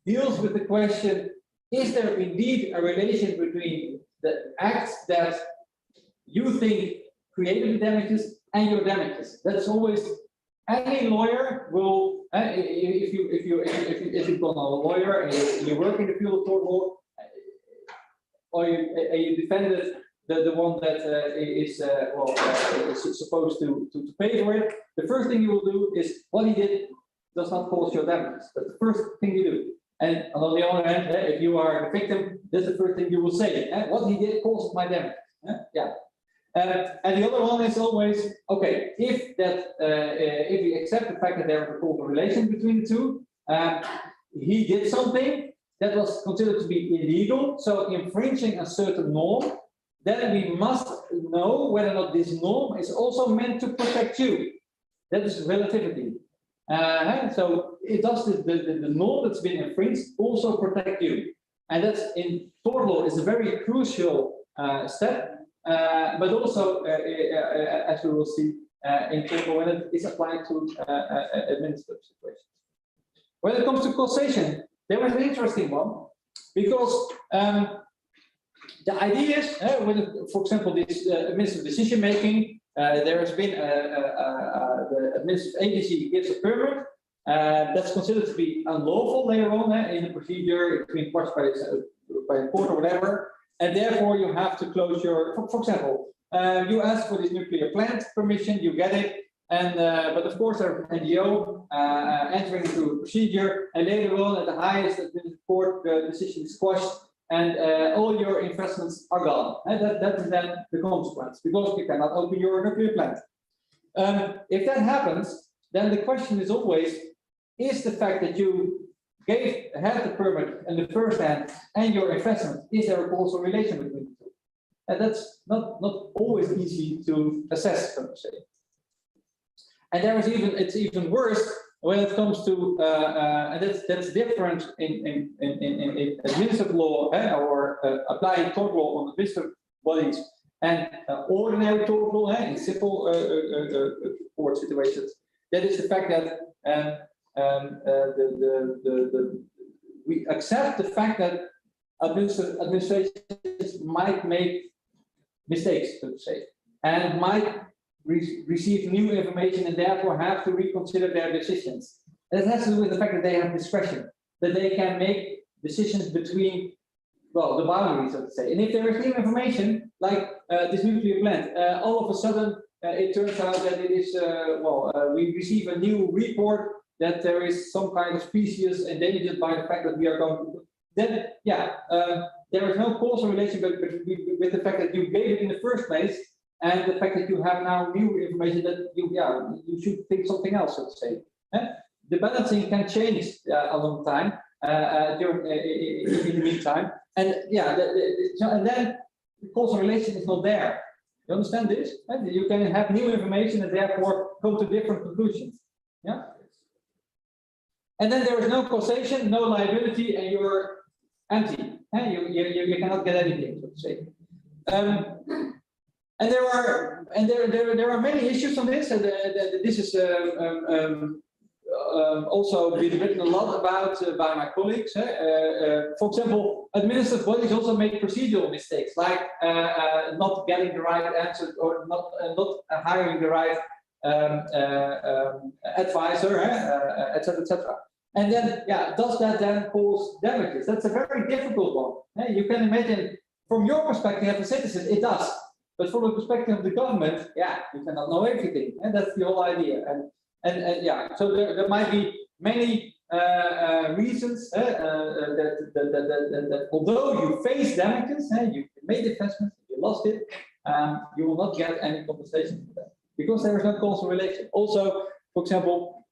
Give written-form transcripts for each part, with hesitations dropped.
deals with the question, is there indeed a relation between the acts that you think created the damages and your damages? That's always, any lawyer will, if you've gone a lawyer and you work in the field of tort law, or you defended the one that is supposed to pay for it, the first thing you will do is what he did does not cause your damages. That's the first thing you do. And on the other hand, if you are the victim, that's the first thing you will say. What he did caused my damage. Yeah. And the other one is always, okay, if we accept the fact that there is a causal relation between the two, he did something that was considered to be illegal, so infringing a certain norm, then we must know whether or not this norm is also meant to protect you. That is relativity. So it does the norm that's been infringed also protect you. And that's in tort law is a very crucial step, but also, as we will see, in tort law when it is applied to administrative situations. When it comes to causation, there was an interesting one, because the idea is, for example, this administrative decision making, there has been the administrative agency gives a permit that's considered to be unlawful later on in the procedure between parties by the court or whatever, and therefore you have to close your. For example, you ask for this nuclear plant permission, you get it. And but of course, there's an NGO entering into a procedure, and later on, at the highest administrative court, the decision is quashed, and all your investments are gone. And that is then the consequence, because you cannot open your nuclear plant. If that happens, then the question is always: is the fact that you had the permit in the first hand and your investment, is there a causal relation between the two? And that's not always easy to assess, so to say. And there is it's even worse when it comes to, and that's different in administrative law or applying tort law on administrative bodies and ordinary tort law in civil court situations. That is the fact that we accept the fact that administrations might make mistakes, so to say, and might receive new information and therefore have to reconsider their decisions. And it has to do with the fact that they have discretion, that they can make decisions between, well, the boundaries, so to say. And if there is new information, like this nuclear plant, all of a sudden it turns out that it is, we receive a new report that there is some kind of species endangered by the fact that we are going to, then, yeah, there is no causal relation with the fact that you gave it in the first place, and the fact that you have now new information that you should think something else, so to say. The balancing can change a long time in the meantime, and and then the causal relation is not there. You understand this? You can have new information and therefore come to different conclusions. Yeah. And then there is no causation, no liability, and you're empty. You cannot get anything, so to say. And there are many issues on this, and this is also been written a lot about by my colleagues. For example, administrative bodies also make procedural mistakes, like not getting the right answer or not hiring the right advisor, etc., etc. And then, does that then cause damages? That's a very difficult one. You can imagine, from your perspective as a citizen, it does. But from the perspective of the government, you cannot know everything, and that's the whole idea. And so there might be many reasons that although you face damages, you made investments, you lost it, you will not get any compensation for that because there is no causal relation. Also, for example,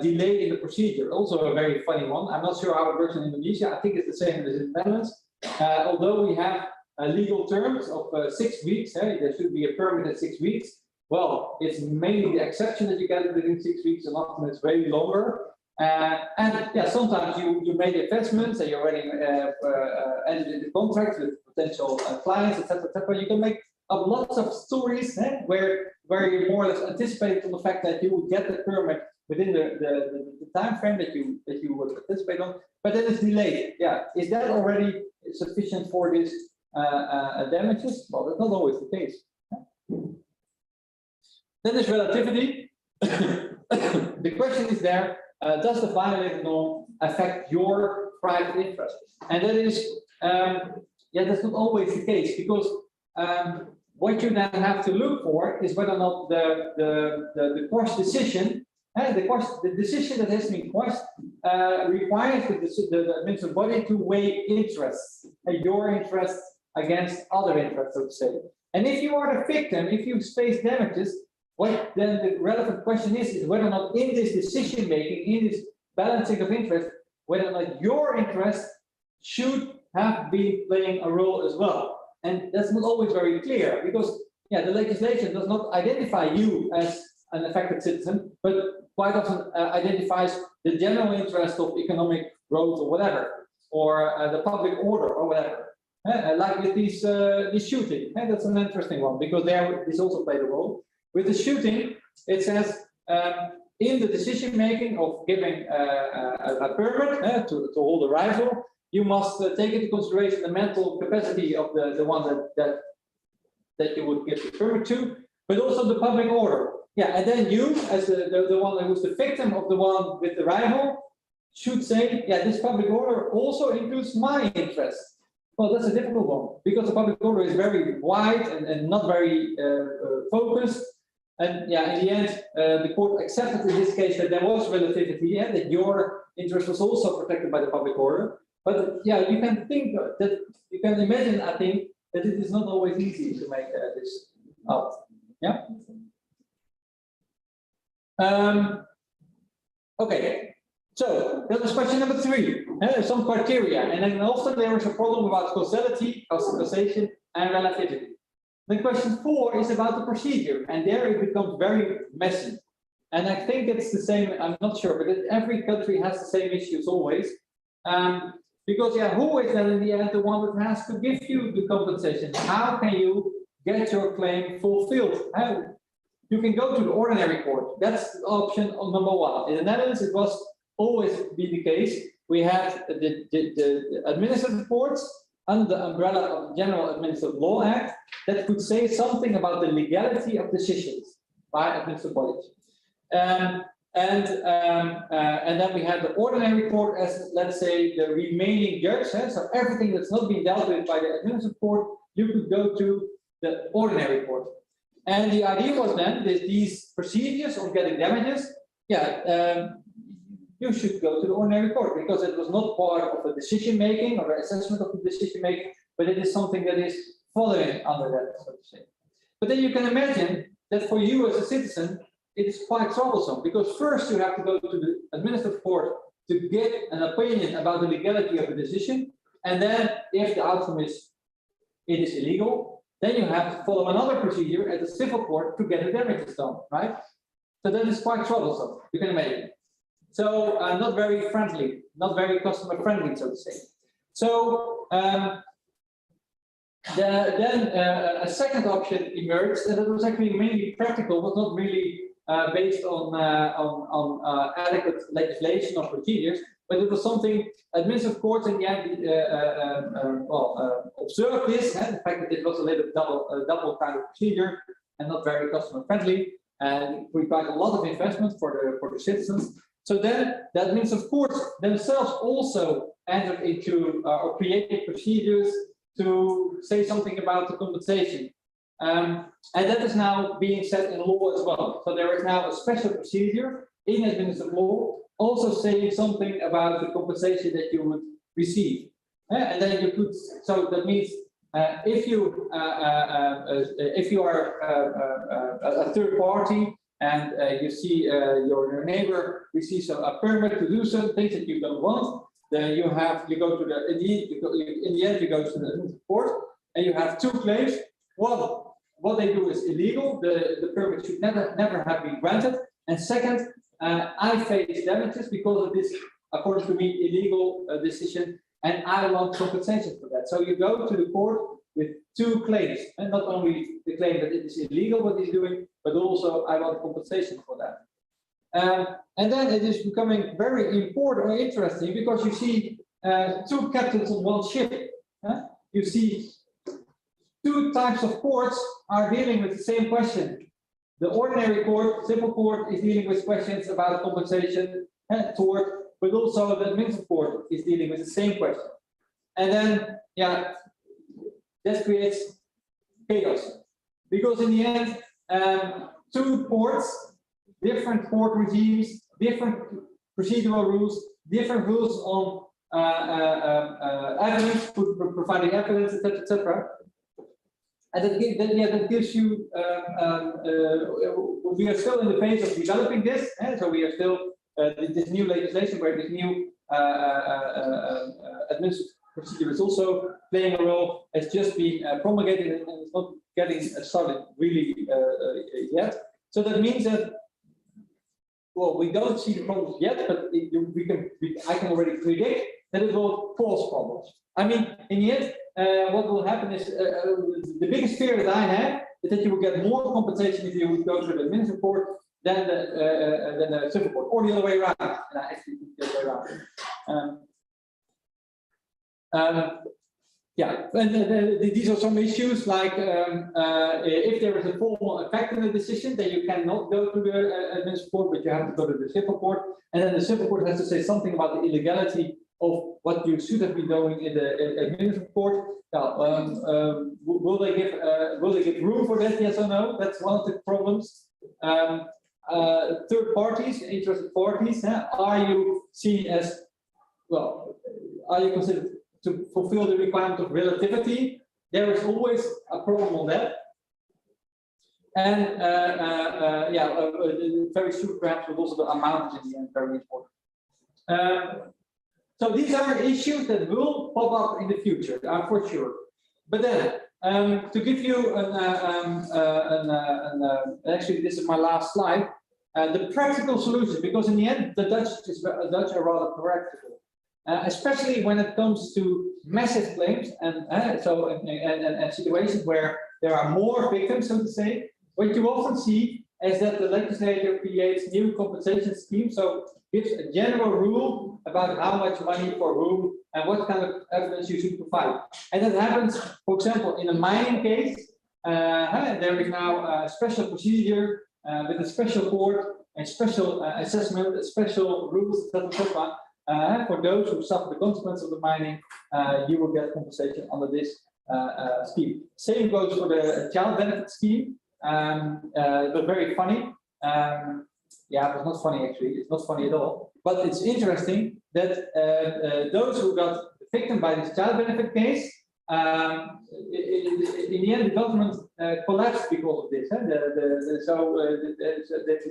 delay in the procedure, also a very funny one. I'm not sure how it works in Indonesia. I think it's the same as in the Netherlands. Although we have legal terms of 6 weeks, there should be a permit in 6 weeks. Well, it's mainly the exception that you get it within 6 weeks, and often it's way longer. Sometimes you made investments and you already entered into contracts with potential clients, etc., etc. You can make up lots of stories where you more or less anticipate on the fact that you will get the permit within the time frame that you would participate on, but then it's delayed. Yeah, is that already sufficient for this damages? Well, that's not always the case. Then there's relativity. The question is there, does the violated norm affect your private interest? And that is, yeah, that's not always the case, because what you then have to look for is whether or not the course decision, the decision that has been quashed requires the administrative body to weigh interests, your interests against other interests, so to say. And if you are the victim, if you face damages, what then the relevant question is whether or not in this decision making, in this balancing of interest, whether or not your interest should have been playing a role as well. And that's not always very clear, because yeah, the legislation does not identify you as an affected citizen, but quite often identifies the general interest of economic growth or whatever, or the public order or whatever. Like with this shooting, that's an interesting one, because there this also played a role. With the shooting, it says in the decision making of giving a permit to hold a rifle, you must take into consideration the mental capacity of the one that you would give the permit to, but also the public order. Yeah, and then you, as the one that was the victim of the one with the rifle, should say, yeah, this public order also includes my interest. Well, that's a difficult one, because the public order is very wide and not very focused. And yeah, in the end, the court accepted in this case that there was relativity, that your interest was also protected by the public order. But yeah, you can think that, you can imagine, I think, that it is not always easy to make this out. Yeah. Okay. So that was question number 3. Some criteria, and then often there is a problem about causality, causation, and relativity. Then question 4 is about the procedure, and there it becomes very messy. And I think it's the same. I'm not sure, but every country has the same issues always. Because yeah, who is then in the end the one that has to give you the compensation? How can you get your claim fulfilled? You can go to the ordinary court. That's option number 1. In the Netherlands, it was always be the case. We had the administrative courts under the umbrella of the General Administrative Law Act that could say something about the legality of decisions by administrative bodies. And then we had the ordinary court as, let's say, the remaining judge. So everything that's not been dealt with by the administrative court, you could go to the ordinary court. And the idea was then that these procedures of getting damages, you should go to the ordinary court, because it was not part of the decision making or the assessment of the decision making, but it is something that is following under that, so to say. But then you can imagine that for you as a citizen, it is quite troublesome, because first you have to go to the administrative court to get an opinion about the legality of the decision, and then if the outcome is it is illegal, then you have to follow another procedure at the civil court to get the damages done, right? So that is quite troublesome, you can imagine. So not very friendly, not very customer friendly, so to say. So then a second option emerged, and it was actually mainly practical, but not really based on adequate legislation or procedures, but it was something administrative courts in the end observed this, and the fact that it was a little double kind of procedure and not very customer friendly, and required a lot of investment for the citizens. So then the administrative courts themselves also entered into or created procedures to say something about the compensation. And that is now being set in law as well. So there is now a special procedure in administrative law also saying something about the compensation that you would receive. And then you could, so that means if you are a third party and you see your neighbor receives a permit to do some things that you don't want, then you go to the in the end you go to the court and you have 2 claims. One, what they do is illegal. The permit should never have been granted. And second, I face damages because of this, according to me, illegal decision, and I want compensation for that. So you go to the court with 2 claims, and not only the claim that it is illegal what he's doing, but also I want compensation for that. And then it is becoming very important or interesting because you see two captains on one ship. You see two types of courts are dealing with the same question. The ordinary court, simple court, is dealing with questions about compensation, tort, but also the administrative court is dealing with the same question. And then, yeah, that creates chaos. Because in the end, two courts, different court regimes, different procedural rules, different rules on evidence, providing evidence, etc., etc. And that gives you. We are still in the phase of developing this, so we are still this new legislation where this new administrative procedure is also playing a role. It's just been promulgated and it's not getting started really yet. So that means that, well, we don't see the problems yet, but I can already predict that it will cause problems. I mean, in the end, what will happen is the biggest fear that I have is that you will get more compensation if you would go to the administrative court than the civil court, or the other way around. Actually, the other way around. Yeah, and these are some issues like if there is a formal effect in the decision, then you cannot go to the administrative court, but you have to go to the civil court, and then the civil court has to say something about the illegality of what you should have been doing in the administrative court. Now, will they give room for that? Yes or no? That's one of the problems. Third parties, interested parties, are you seen as, well, are you considered to fulfill the requirement of relativity? There is always a problem on that. And very soon perhaps, but also the amount is in the end very important. So these are issues that will pop up in the future, for sure. But then, to give you actually this is my last slide, the practical solution, because in the end the Dutch are rather practical. Especially when it comes to massive claims and situations where there are more victims, so to say. What you often see is that the legislator creates new compensation schemes, so gives a general rule about how much money for whom and what kind of evidence you should provide. And that happens, for example, in a mining case. There is now a special procedure with a special court and special assessment, special rules, etc. For those who suffer the consequence of the mining, you will get compensation under this scheme. Same goes for the child benefit scheme. But very funny. Yeah, it was not funny actually. It's not funny at all. But it's interesting that those who got victim by this child benefit case, in the end, the government collapsed because of this.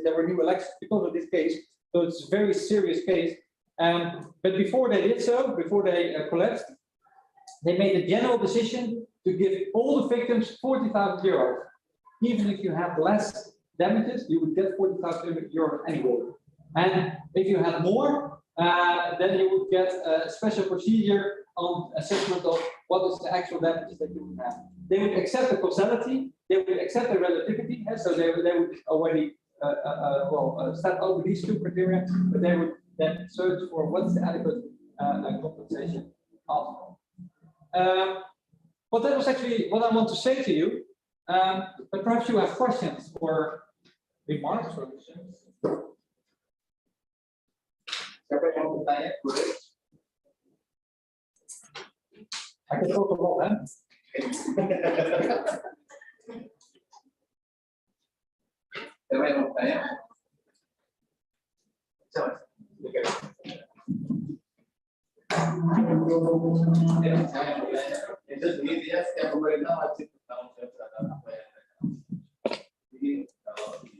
There were new elections because of this case. So it's a very serious case. But before they did so, before they collapsed, they made a general decision to give all the victims 40,000 euros. Even if you have less damages, you would get 40,000 euros anyway. And if you had more, then you would get a special procedure on assessment of what is the actual damages that you would have. They would accept the causality, they would accept the relativity, so they would already step over these two criteria, but they would then search for what's the adequate compensation after. But that was actually what I want to say to you. But perhaps you have questions or remarks or questions. Siapa yang mau bertanya? Boleh. I can talk about that. Siapa yang mau bertanya? Itu sendiri dia setiap pemerintah wajib bertanggung jawab terhadap apa yang mereka lakukan. Jadi kalau di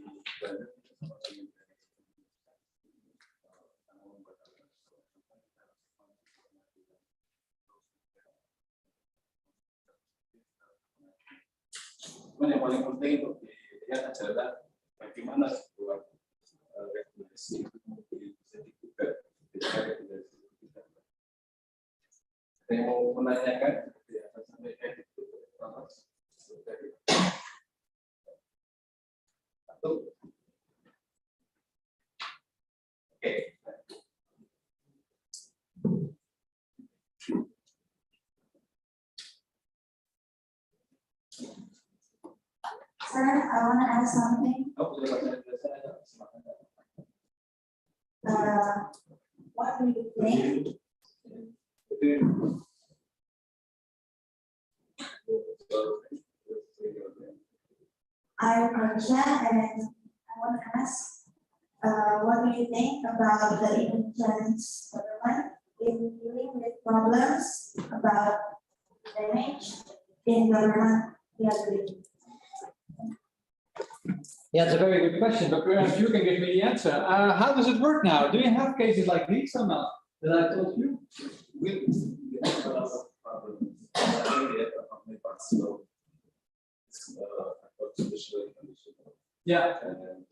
yang paling penting untuk dilihat adalah bagaimana sebuah regulasi bisa digugat ketika regulasi kita. Saya mau menanyakan sampai itu satu Sir, I want to ask something. What do you think? I'm Arjan, and I want to ask, what do you think about the Indonesian government in dealing with problems about damage in government liability? Yeah, it's a very good question, but perhaps you can give me the answer. How does it work now? Do you have cases like these or not? That I told you? We have a lot of problems. Yeah. And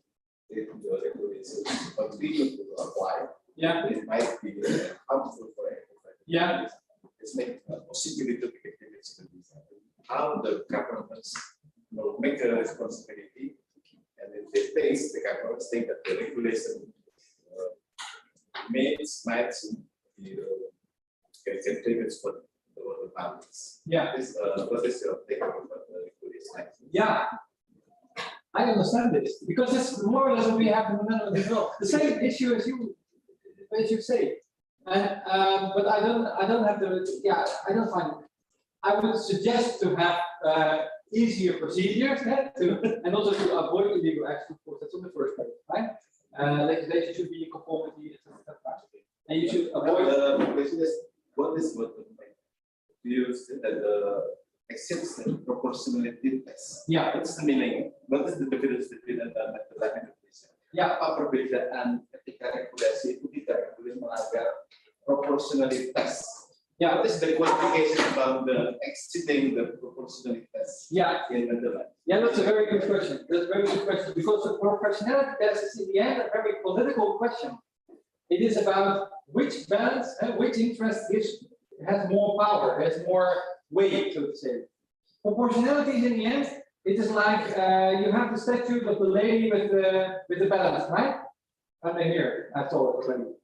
if the regulations continue to apply, Yeah. it might be harmful for everybody. Yeah. It's make a possibility to make activities. How the governments will make a responsibility, and if they face, the governments think that the regulation might be get payments for the families. Yeah. What is your take on the regulation? Yeah. I understand this because it's more or less what we have in the Netherlands as well. The same issue as you say, and but I don't have the I don't find. I would suggest to have easier procedures and also to avoid illegal action. Of course, that's on the first place, right? Legislation should be in conformity, etc. And you should avoid. The question is, what is what you said that the excepts the proportionality test. Yeah. What's the meaning? What is the difference between the regulation? Ya. Apa perbedaan ketika regulasi itu tidak boleh melanggar proportionality test? Yeah. What is the qualification about the exceeding the proportionality test? Yeah. In Netherlands? Yeah, that's a very good question. That's a very good question because the proportionality test is in the end a very political question. It is about which balance and which interest has more power, has more weight, so to say. Proportionality is in the end, it is like you have the statue of the lady with the balance, right? Under here, I saw it already.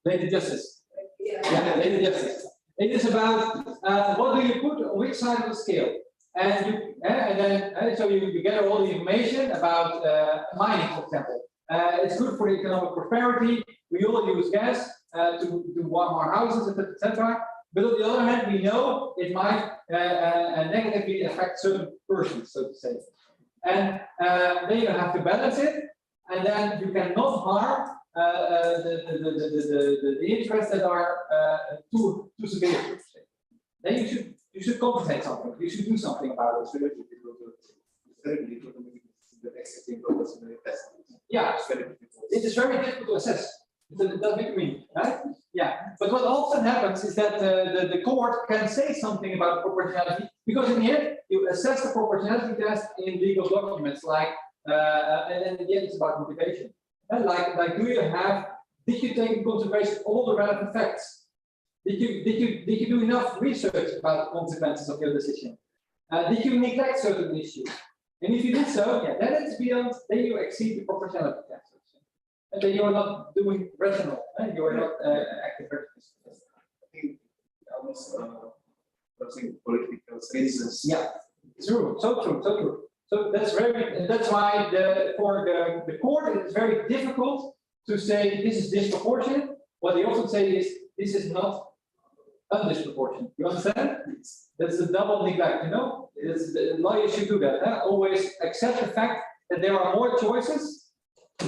Lady Justice. Yeah, Lady Justice. It is about what do you put on which side of the scale, and then so you gather all the information about mining, for example. It's good for economic prosperity. We all use gas to warm our houses, etc. But on the other hand, we know it might negatively affect certain persons, so to say. And then you have to balance it, and then you cannot harm the interests that are too severe, so to say. Then you should compensate something. You should do something about it. Yeah, it is very difficult to assess. That's what you mean, right? Yeah, but what often happens is that the court can say something about proportionality because in the end you assess the proportionality test in legal documents, like and then in the end it's about motivation. And like did you take into consideration all the relevant facts? Did you do enough research about the consequences of your decision? Did you neglect certain issues? And if you did so, yeah, then it's beyond. Then you exceed the proportionality test. And then you are not doing rational, and you are not acting rational. I think almost political reasons. Yeah, true, so true, so true. So that's why for the court it is very difficult to say this is disproportionate. What they often say is this is not undisproportionate. You understand? That's a double neglect, you know? The lawyers should do that. Always accept the fact that there are more choices.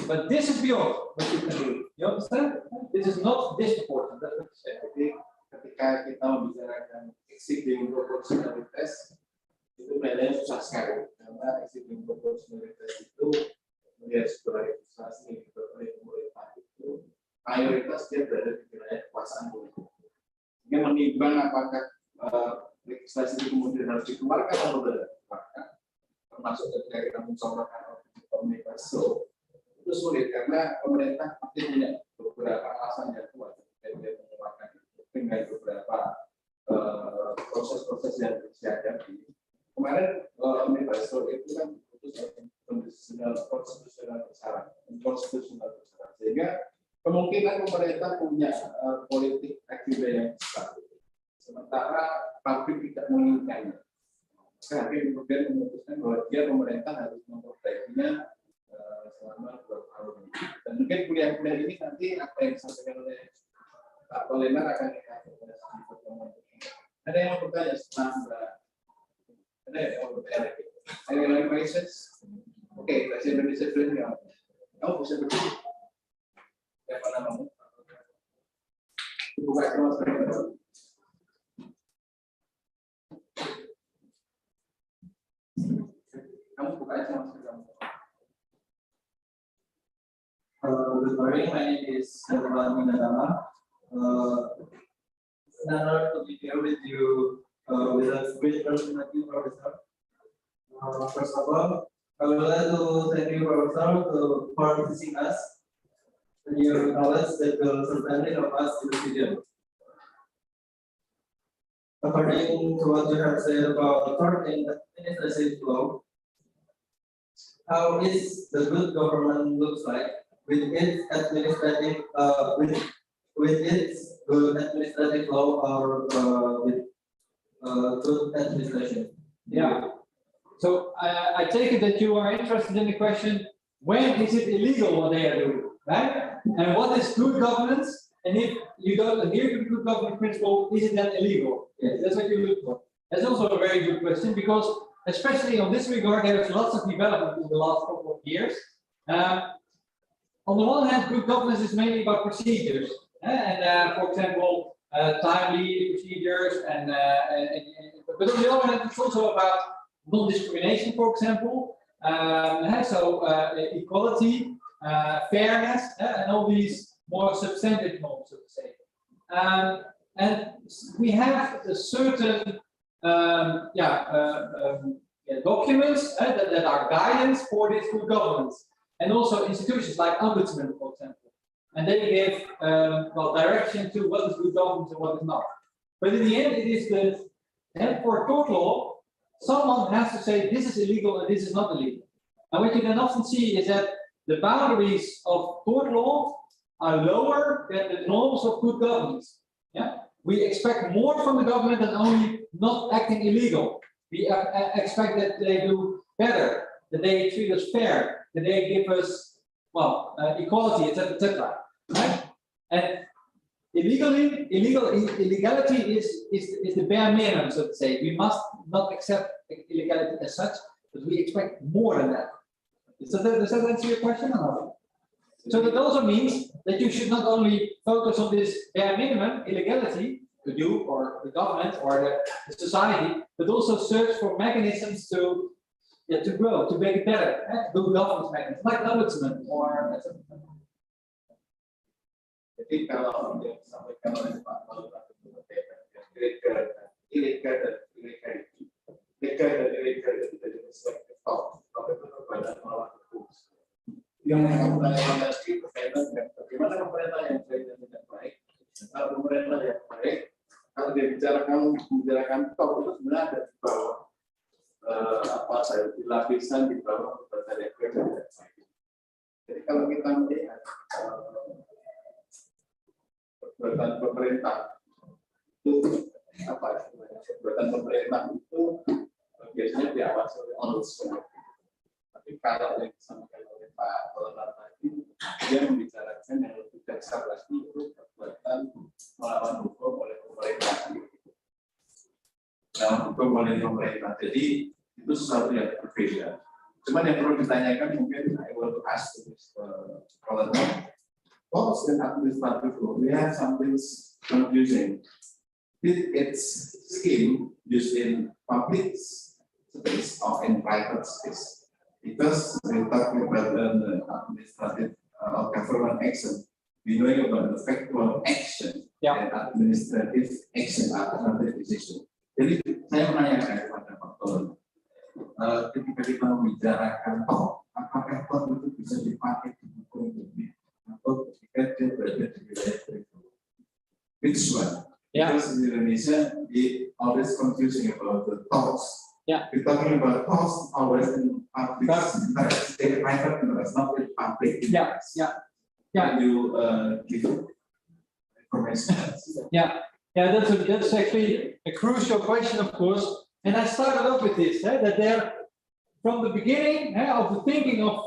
But this is beyond what you can do. You understand? This is not disproportionate. That's what you say. Jadi ketika kita membicarakan exceeding proportionality test, itu memang susah sekali karena exceeding proportionality test itu melihat sebuah legislasi yang pemerintah itu mayoritas dia berada di wilayah kekuasaan politik. Dia menimbang apakah legislasi itu kemudian harus dikeluarkan atau tidak dikeluarkan, termasuk ketika kita mencontohkan omnibus law. Itu sulit karena pemerintah pasti punya beberapa alasan yang kuat dan dia mengeluarkan dengan beberapa proses-proses yang dihadapi. Kemarin omnibus law itu kan diputus konstitusional bersyarat, sehingga kemungkinan pemerintah punya politik agenda yang besar. Sementara pabrik tidak menginginkannya. Hakim kemudian memutuskan bahwa pemerintah harus memperbaikinya selama 2 tahun. Dan mungkin kuliah-kuliah ini nanti apa yang disampaikan oleh Pak Tollenaar akan kita bahas di pertemuan ini. Ada yang mau bertanya setelah Mbak? Ada yang mau bertanya lagi? Any other questions? Oke, bahasa Indonesia dulu ya. Kamu bisa berdiri. Siapa namamu? Buka sama sekali. Kamu buka aja masker kamu. Good morning, my name is Prof.Mr.Dr.Albertjan. It's an honor to be here with you with a great personality, Professor. First of all, I would like to thank you, Professor, for teaching us the new knowledge that will certainly help us in the future. According to what you have said about TORT and administrative law, how is the good government looks like with its administrative with its good administrative law or with good administration? Yeah. So I take it that you are interested in the question: when is it illegal what they are doing, right? And what is good governance? And if you don't adhere to the good governance principle, is it then illegal? Yes, that's what you look for. That's also a very good question, because especially on this regard, there's lots of development in the last couple of years. On the one hand, good governance is mainly about procedures, and for example, timely procedures, but on the other hand, it's also about non-discrimination, for example, equality, fairness, and all these more substantive norms, so to say. And we have a certain documents that are guidance for this good governance, and also institutions like Ombudsman, for example, and they give direction to what is good governance and what is not. But in the end, it is for tort law, someone has to say this is illegal and this is not illegal. And what you can often see is that the boundaries of tort law are lower than the norms of good governance. Yeah, we expect more from the government than only not acting illegal. We expect that they do better, that they treat us fair, that they give us equality, etc. Right? And illegality is the bare minimum, so to say. We must not accept illegality as such, but we expect more than that. Does that answer your question or not? So that also means that you should not only focus on this bare minimum illegality to do, or the government or the society, but also search for mechanisms to grow, to make it better. Good governance mechanisms like Ombudsman or etc. Jadi kalau yang disampaikan oleh Pak Tollenaar ilegal itu dari perspektif top itu perbedaan melawan hukum. Yang kamu tanyakan tadi berkaitan dengan bagaimana pemerintah yang baik dan tidak baik. Kalau pemerintah yang baik, kalau dia membicarakan top itu sebenarnya ada di bawah di lapisan di bawah pemerintah yang baik dan tidak baik. Jadi kalau kita melihat perbuatan pemerintah itu perbuatan pemerintah itu biasanya diawasi oleh ombudsman. Tapi kalau yang disampaikan oleh Pak Tollenaar tadi, dia membicarakan yang lebih dasar lagi itu perbuatan melawan hukum oleh pemerintah. Melawan hukum oleh pemerintah. Jadi itu sesuatu yang berbeda. Cuman yang perlu ditanyakan mungkin I want to ask Mr. Tollenaar. Torts and administrative law, we have something confusing. Its scheme used in public space or in private space. Because we're talking about the administrative or government action, we know about the factual action and administrative action, administrative decision. Jadi saya menanyakan kepada Pak Tollenaar, ketika kita membicarakan TORT, apakah TORT itu bisa dipakai di hukum publik? Which one? Yeah. Because in Indonesia, we always confusing about the torts. Yeah. We're talking about torts always in public interest, in private interest, not in public interest. Yeah. Can you give information. Yeah, that's actually a crucial question, of course. And I started off with this, that there, from the beginning of the thinking of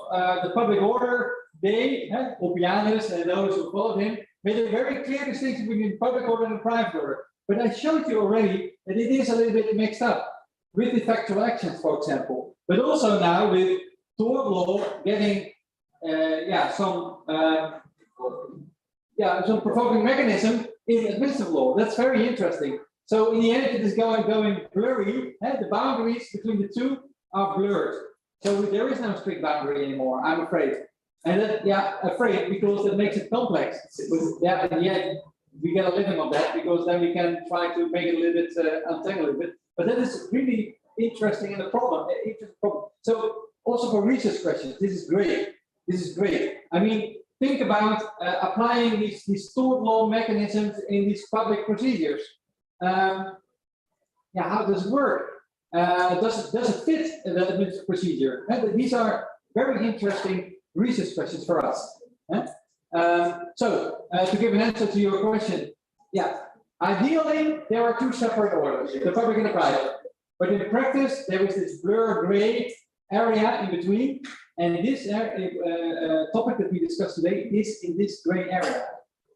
the public order, they, Oppianus and those who followed him, made a very clear distinction between public order and private order. But I showed you already that it is a little bit mixed up with the factual actions, for example, but also now with tort law getting some provoking mechanism in administrative law. That's very interesting. So in the end, it is going blurry. The boundaries between the two are blurred. So there is no strict boundary anymore, I'm afraid. And that, afraid because it makes it complex. But in the end, we get a living of that because then we can try to make it a little bit untangle a bit. But that is really interesting and a problem. So also for research questions, this is great. This is great. I mean, think about applying these tort law mechanisms in these public procedures. How does it work? Does it fit the administrative procedure? These are very interesting research questions for us. To give an answer to your question, ideally there are two separate orders, the public and the private. But in practice, there is this blur gray area in between, and this topic that we discussed today is in this gray area.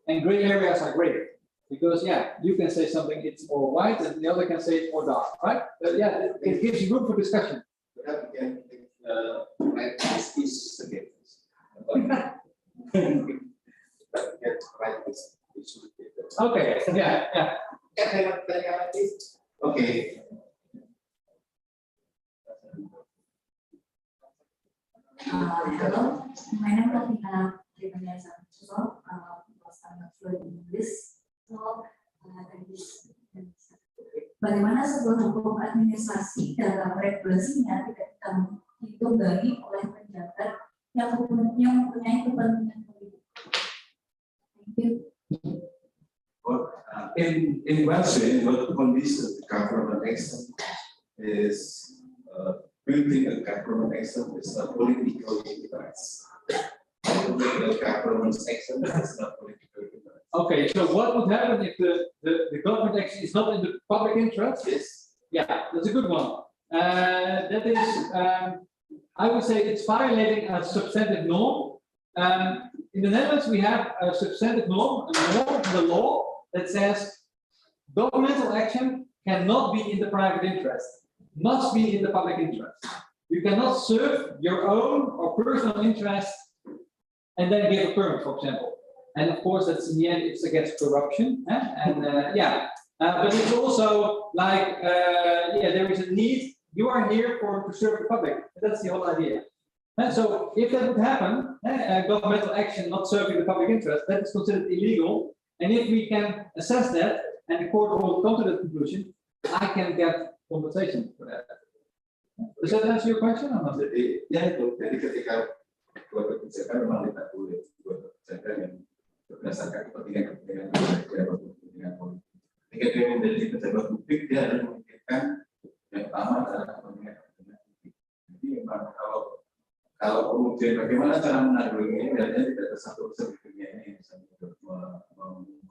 And gray areas are great because you can say something it's more white, and the other can say it's more dark, right? It gives you room for discussion. Okay, Okay. Hello, my name is Prof.Mr.Dr.Albertjan. Was I'm fluent in English, so bagaimana sebuah hukum administrasi dalam regulasinya tidak ditunggangi oleh pejabat yang mempunyai kepentingan politik. Thank you. In one way, what conditions the government action is building a government action is a political interest. The government's action is not political interest. Okay, so what would happen if the government action is not in the public interest? Yes. Yeah, that's a good one. That is, I would say it's violating a substantive norm. In the Netherlands, we have a substantive norm, the law that says governmental action cannot be in the private interest, must be in the public interest. You cannot serve your own or personal interest and then give a permit, for example. And of course, that's in the end, it's against corruption. But it's also like, there is a need. You are here to serve the public. That's the whole idea. And so if that would happen, governmental action not serving the public interest, that is considered illegal. And if we can assess that, and the court will come to that conclusion, I can get compensation for that. Does that answer your question or not? Jadi ketika buat kebijakan memang tidak boleh buat kebijakan yang berdasarkan kepentingan politik. Ketika dia menjadi pejabat publik, dia harus memikirkan yang utama adalah kepentingan publik. Jadi memang kalau kemudian bagaimana cara menanggulangi ini, dan tidak ada satu unsur di dunia ini yang bisa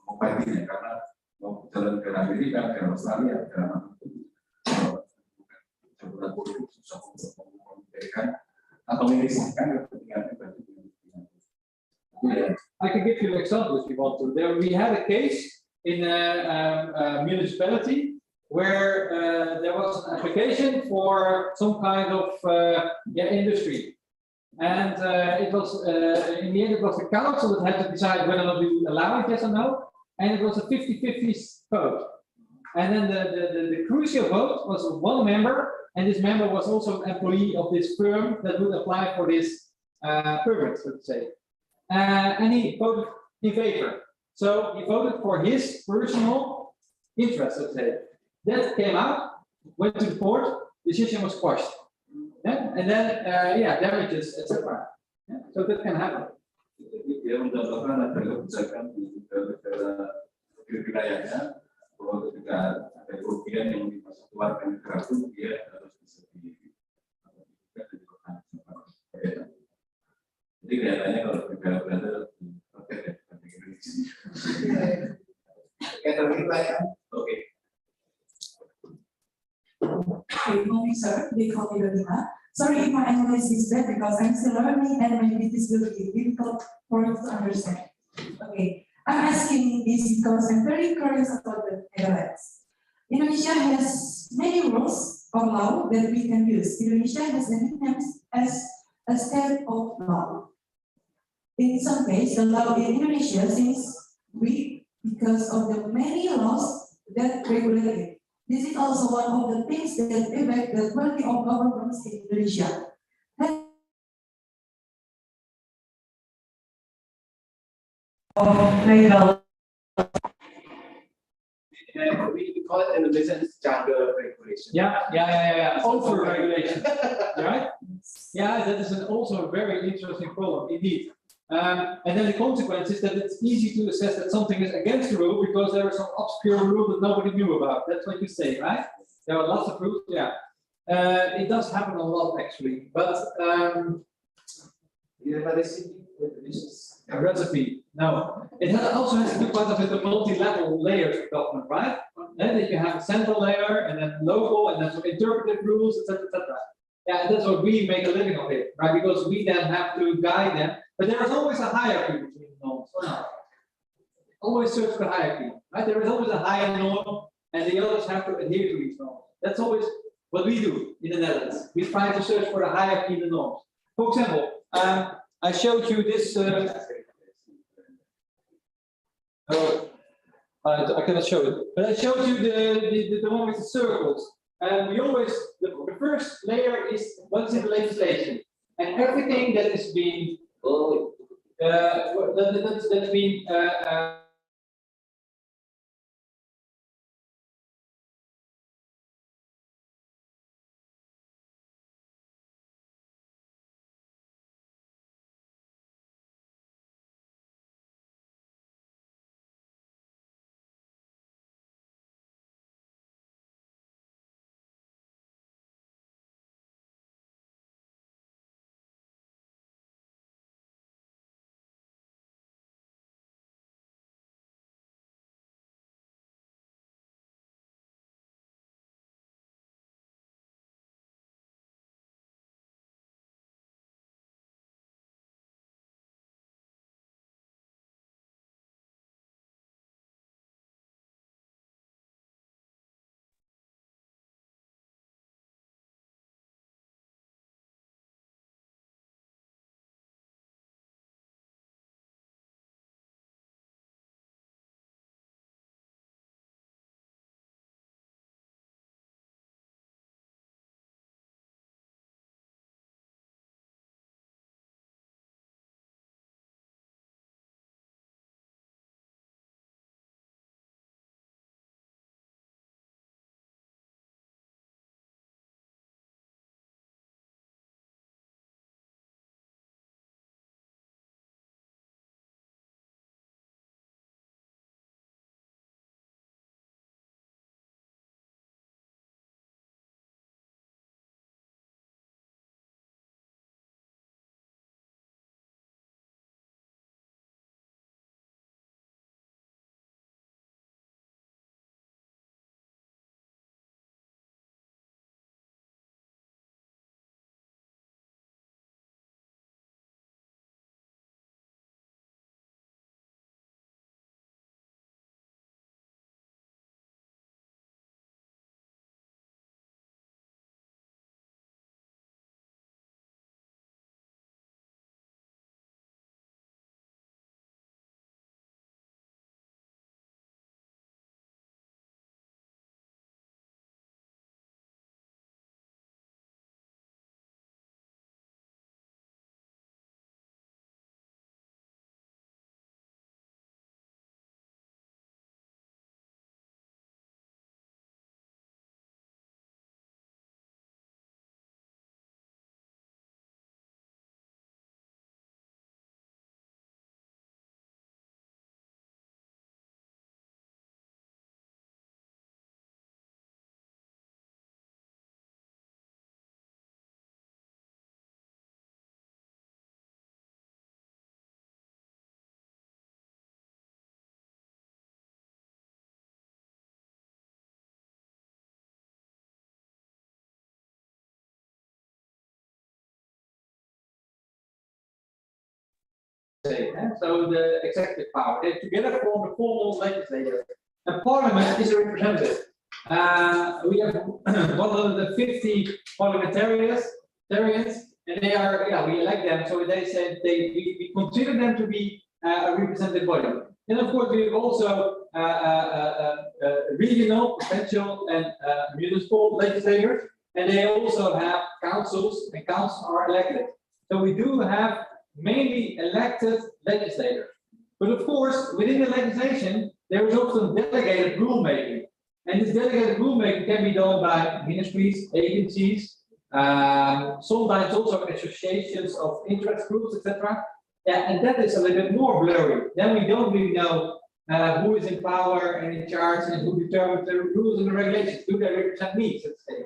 mengobatinya, karena mau jalan ke Amerika, ke Australia, ke mana pun, bukan politik susah untuk memberikan atau mengisahkan kepentingan pribadi. I can give you an example if you want to. There we had a case in a municipality where there was an application for some kind of industry. And it was in the end it was the council that had to decide whether or not we would allow it, yes or no, and it was a 50-50 vote. And then the crucial vote was one member, and this member was also an employee of this firm that would apply for this permit, so to say. And he voted in favor. So he voted for his personal interest, let's say. That came out, went to the court, decision was quashed. And then, damages, etc. So that can happen. Jadi dia mencontohkan ada kebijakan di negara wilayahnya bahwa ketika ada kerugian yang dimasukkan negara pun dia harus bisa jadi kelihatannya kalau negara Belanda terkait dengan Indonesia. Can I reply? Okay. Good morning, sir. They call me Dodima. Sorry if my English is bad because I'm still learning and maybe it is really difficult for you to understand. Okay, I'm asking this because I'm very curious about the Netherlands. Indonesia has many rules of law that we can use. Indonesia has the nickname as a state of law. In some cases, the law in Indonesia seems weak because of the many laws that regulate it. This is also one of the things that affect the quality of governments in Indonesia. Legal. We call it in the business jungle regulation. Yeah. Over regulation, right? Yeah, that is also a very interesting problem indeed. And then the consequence is that it's easy to assess that something is against the rule because there is some obscure rule that nobody knew about. That's what you say, right? There are lots of rules, yeah. It does happen a lot actually, but a recipe, no. It also has to do quite a bit of multi-level layers of government, right? Then you have a central layer and then local and then some interpretive rules, etc., etc. Yeah, and that's what we make a living of it, right? Because we then have to guide them. But there is always a hierarchy between the norms, or not? Always search for hierarchy, right? There is always a higher norm, and the others have to adhere to these norms. That's always what we do in the Netherlands. We try to search for the hierarchy in the norms. For example, I showed you this. I cannot show it, but I showed you the one with the circles. And we always the first layer is what's in the legislation, and everything that is being that's been say. So the executive power, they together form the formal legislature. And parliament is a representative. We have 150 parliamentarians, and they are, yeah, we elect them. So they said we consider them to be a representative body. And of course, we have also regional, provincial, and municipal legislators, and they also have councils, and councils are elected. So we do have mainly elected legislators. But of course, within the legislation, there is also delegated rulemaking. And this delegated rulemaking can be done by ministries, agencies, sometimes also associations of interest groups, etc. Yeah, and that is a little bit more blurry. Then we don't really know who is in power and in charge and who determines the rules and the regulations. Do they represent me, let's say?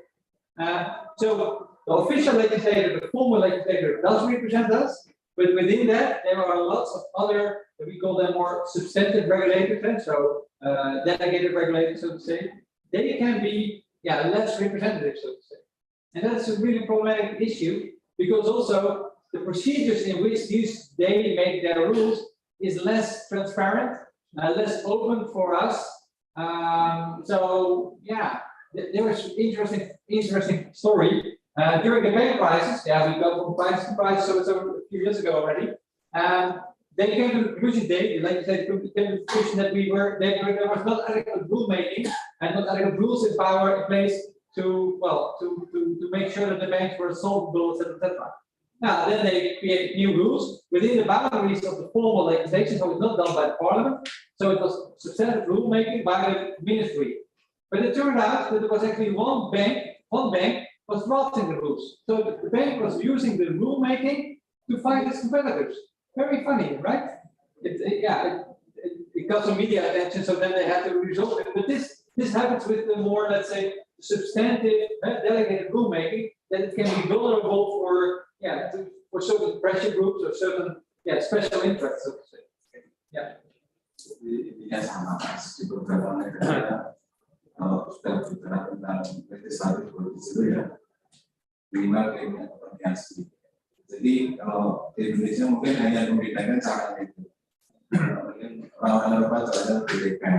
So the official legislator, the formal legislator, does represent us, but within that there are lots of other, we call them more substantive regulators, and so delegated regulators, so to say. They can be, yeah, less representative, so to say. And that's a really problematic issue, because also the procedures in which they make their rules is less transparent, less open for us. So yeah, there was interesting story during the bank crisis. Yeah, we go from crisis to crisis, so it's a few years ago already. They came to the conclusion, the legislature came to the conclusion that there was not adequate rulemaking and not adequate rules in power in place to make sure that the banks were solvable, etc. Now, then they created new rules within the boundaries of the formal legislation, so it's not done by the parliament. So it was substantive rulemaking by the ministry. But it turned out that there was actually one bank was drafting the rules. So the bank was using the rulemaking to fight its competitors. Very funny, right? It got some media attention, so then they had to resolve it. But this happens with the more, let's say, substantive delegated rulemaking, that it can be vulnerable for certain pressure groups or certain special interests, so to say. Yeah. Ya sama mas di beberapa negara kalau sudah bicara tentang legislatif itu ya minimal kayaknya variasi. Jadi kalau di Indonesia mungkin hanya membedakan cara itu. Mungkin orang Eropa caranya berbeda,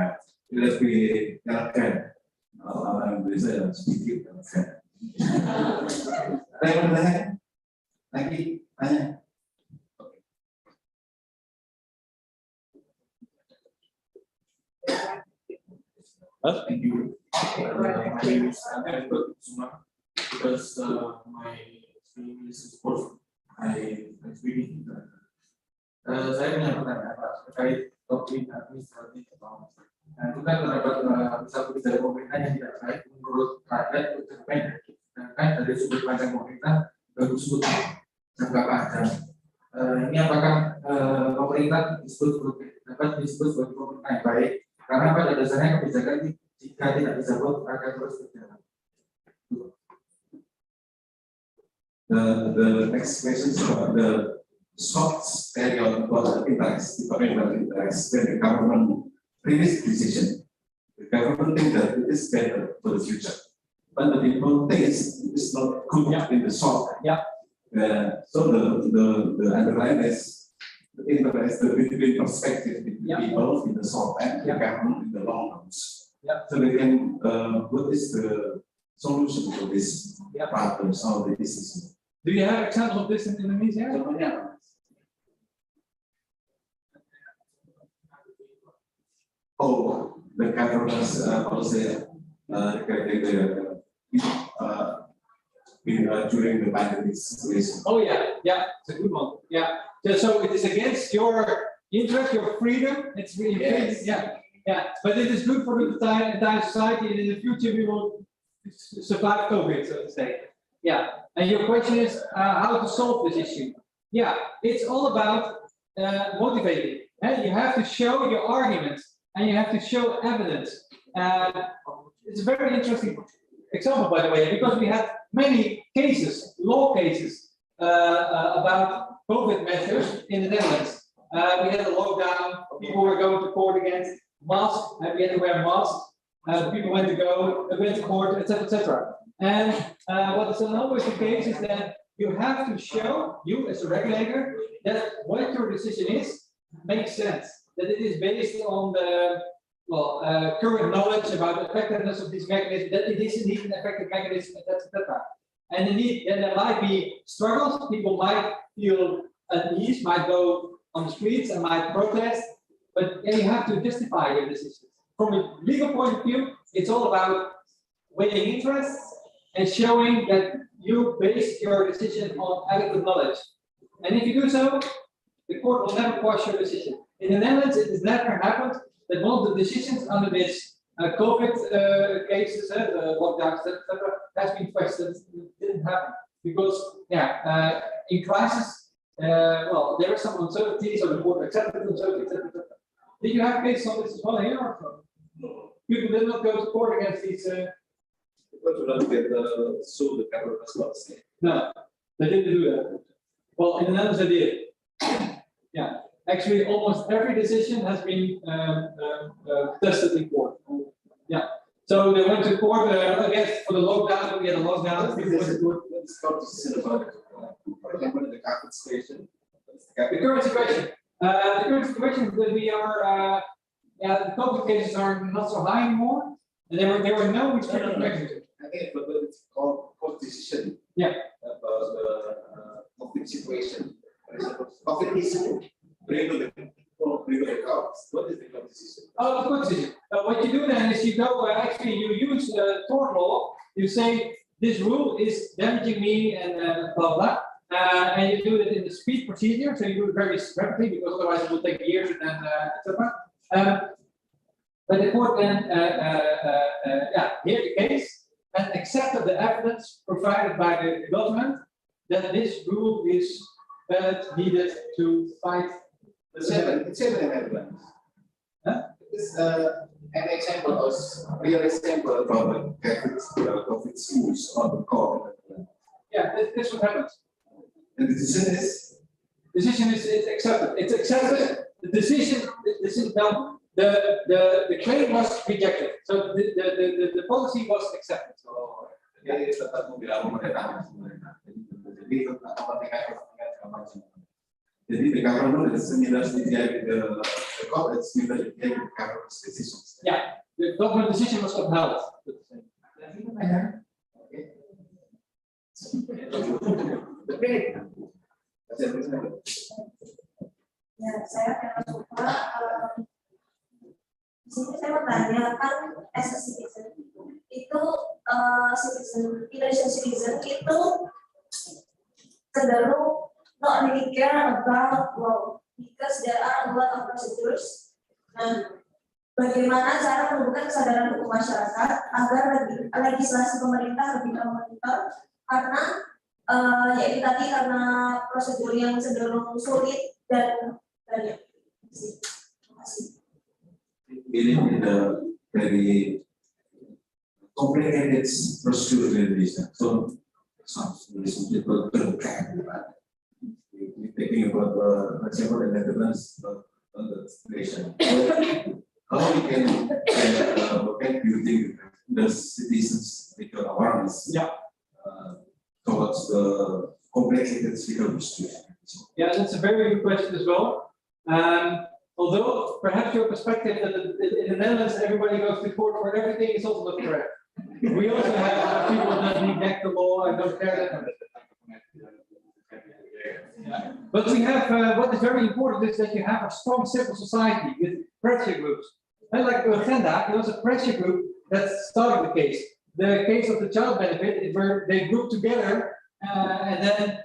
lebih elegan. Orang Indonesia sedikit elegan. Ada yang bertanya? Lagi tanya. Thank you. My name is Albert because my experience is sports. I speaking. Saya punya pertanyaan Pak terkait topik administratif atau itu kan terdapat satu dari pemerintah yang tidak baik menurut rakyat untuk pendek. Sedangkan dari sudut pandang pemerintah bagus untuk jangka panjang. Ini apakah pemerintah dapat disebut sebagai pemerintah yang baik? Karena pada dasarnya kebijakan jika tidak disebut akan terus berjalan. The next question is about the soft area about interest, departmental interest, when the government previous decision. The government think that it is better for the future, but the people think it is not good in the soft. Yeah. So the underline is the interest, the between perspective between people in the short and the government in the long terms. Yeah. So they can what is the solution for this problems or the disease? Do you have examples of this in Indonesia? Oh, the government's policy during the pandemic situation. Oh yeah, it's a good one. Yeah, so it is against your interest, your freedom. It's really but it is good for the entire society, and in the future we will survive COVID, so to say. Yeah, and your question is how to solve this issue. Yeah, it's all about motivating. You have to show your arguments, and you have to show evidence. It's a very interesting example, by the way, because we had many cases, law cases, about COVID measures in the Netherlands. We had a lockdown, people were going to court against masks, and we had to wear masks. People went to court, etc., etc. And what is always the case is that you have to show, you as a regulator, that what your decision is makes sense. That it is based on the current knowledge about the effectiveness of this mechanism, that it is indeed an effective mechanism, etc. And indeed, then there might be struggles. People might feel unease, might go on the streets and might protest, but then you have to justify your decisions. From a legal point of view, it's all about weighing interests and showing that you base your decision on adequate knowledge. And if you do so, the court will never quash your decision. In the Netherlands, it has never happened that one of the decisions under this COVID cases, the lockdowns, etc., has been questioned. It didn't happen because, in crisis, there are some uncertainties, so the court accepted uncertainty, etc. Did you have cases on this as well here? Or no? People did not go to court against these. But you don't get sue the government as well. No, they didn't do that. Well, in the Netherlands, they did. Yeah, actually, almost every decision has been tested in court. Yeah, so they went to court. I guess for the lockdown, we had a lockdown. People went to court. Let's go to see about it. For example, the carpet station. The current situation. The current situation is that we are. The COVID cases are not so high anymore, and there were no restrictive measures. I think it's called court decision. Yeah. About the COVID situation. For example, COVID issue. Bring to the courts. What is the court decision? Oh, the court decision. What you do then is you go, actually you use tort law, you say this rule is damaging me and blah, blah, and you do it in the speed procedure, so you do it very rapidly because otherwise it will take years and then, etc. But the court then, hear the case and accepted the evidence provided by the government that this rule is needed to fight. It's seven evidence. Huh? It's an example of real example from the COVID use on the court. Yeah, this what happens. And the decision is It's accepted. It's accepted. The decision done. The claim was rejected. So the policy was accepted. so dia tetap membela pemerintah sebenarnya. Jadi apa mereka macam. Jadi the government is similar to the court is similar to the government's decisions. Yeah, the government decision was upheld. Okay. Ya, saya memang suka. Di sini saya mau tanya kan, as a citizen itu Indonesian citizen itu cenderung not really care about law because there are a lot of procedures. Nah, bagaimana cara menumbuhkan kesadaran hukum masyarakat agar legislasi pemerintah lebih memonitor karena yaitu tadi karena prosedur yang cenderung sulit dan banyak. Terima kasih. Believe in the very complicated procedure in Indonesia. So some people don't care about it. We're thinking about for example, the Netherlands on the situation. How we can do you think the citizens legal awareness towards the complicated legal procedure? Yeah, that's a very good question as well. Although perhaps your perspective that in the Netherlands everybody goes to court for everything is also not correct. We also have people that neglect the law and don't care that much. Yeah. But we have what is very important is that you have a strong civil society with pressure groups. And like Urgenda, it was a pressure group that started the case. The case of the child benefit is where they grouped together and then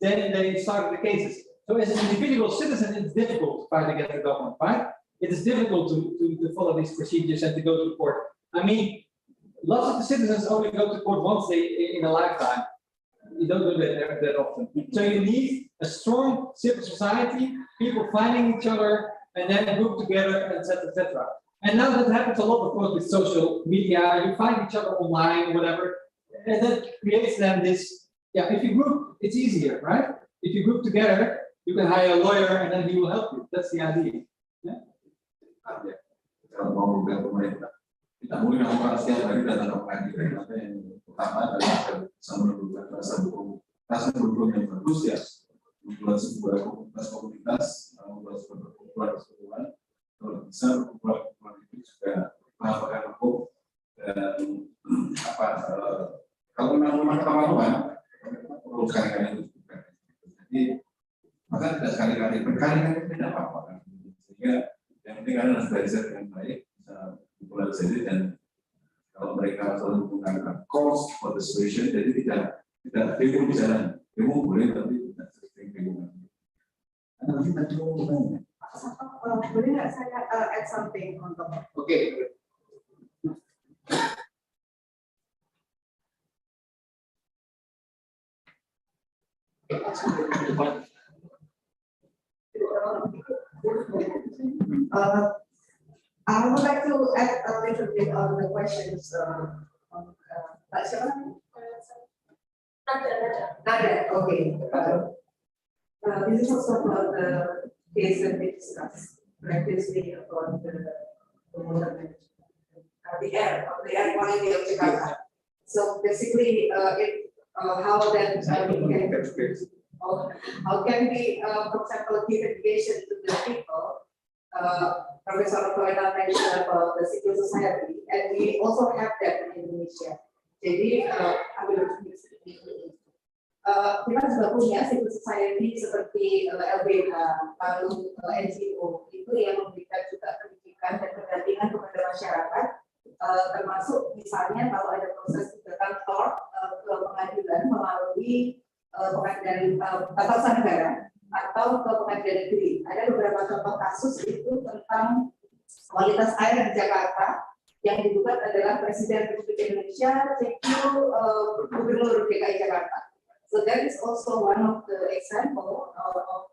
they started the cases. So as an individual citizen, it's difficult to fight against the government, right? It is difficult to follow these procedures and to go to court. I mean, lots of the citizens only go to court once in a lifetime. You don't do that that often. So you need a strong civil society, people finding each other, and then group together, etc., etc. And now that happens a lot, of course, with social media. You find each other online, whatever, and that creates then this. Yeah, if you group, it's easier, right? If you group together, you can hire a lawyer and then he will help you. That's the idea. Yeah. Kalau mau membela pemerintah, kita mulai melakukan setiap hari datang ke pengadilan. Yang pertama adalah sama dengan bahasa hukum rasa berhubung yang bagus ya, membuat sebuah komunitas, membuat sebuah kumpulan kesatuan. Kalau bisa kumpulan itu juga melakukan hukum dan apa kalau memang kemauan perlu sekali-kali itu juga. Jadi maka tidak sekali-kali berkali-kali tidak apa-apa kan. Sehingga yang penting kalian harus belajar dengan baik, bisa mempelajari dan kalau mereka selalu menggunakan cause for the solution, jadi tidak demo di jalan, demo boleh tapi tidak sering demo. Nanti mau tanya. Boleh nggak saya add something on top? Oke. I would like to add a little bit on the questions on Pak siapa namanya? Nada. Okay. This is also about the case that we discussed previously about the air quality of Jakarta. So basically, how that how can we, for example, give education to the people? Professor Tollenaar mentioned about the civil society, and we also have that in Indonesia. Jadi, kita juga punya civil society seperti LBH, lalu NGO itu yang memberikan juga pendidikan dan pendampingan kepada masyarakat, termasuk misalnya kalau ada proses gugatan TORT ke pengadilan melalui pengadilan tata usaha negara atau ke pengadilan negeri. Ada beberapa contoh kasus itu tentang kualitas air di Jakarta yang digugat adalah Presiden Republik Indonesia, Gubernur DKI Jakarta. So that is also one of the example of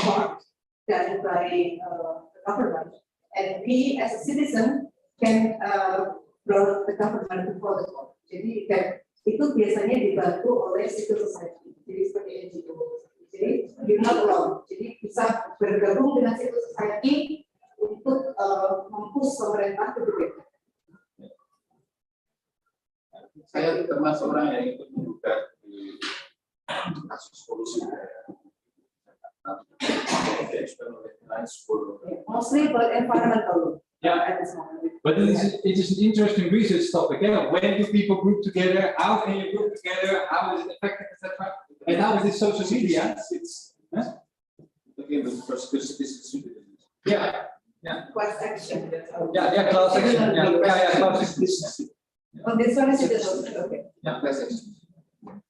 work done by the government, and we as a citizen can bring the government before the court. Jadi itu biasanya dibantu oleh civil society, jadi seperti NGO. Jadi you're not alone. Jadi bisa bergabung dengan civil society untuk mempush pemerintah ke depan. Saya termasuk orang yang ikut menggugat di kasus korupsi. Mostly for environmental. Yeah, but it is an interesting research topic. Yeah, when do people group together? How can you group together? How is it effective, etc. And now with this social media, it's yeah. Class action. Yeah, class action. Yeah, class action. Oh, this one is okay. Yeah, class action.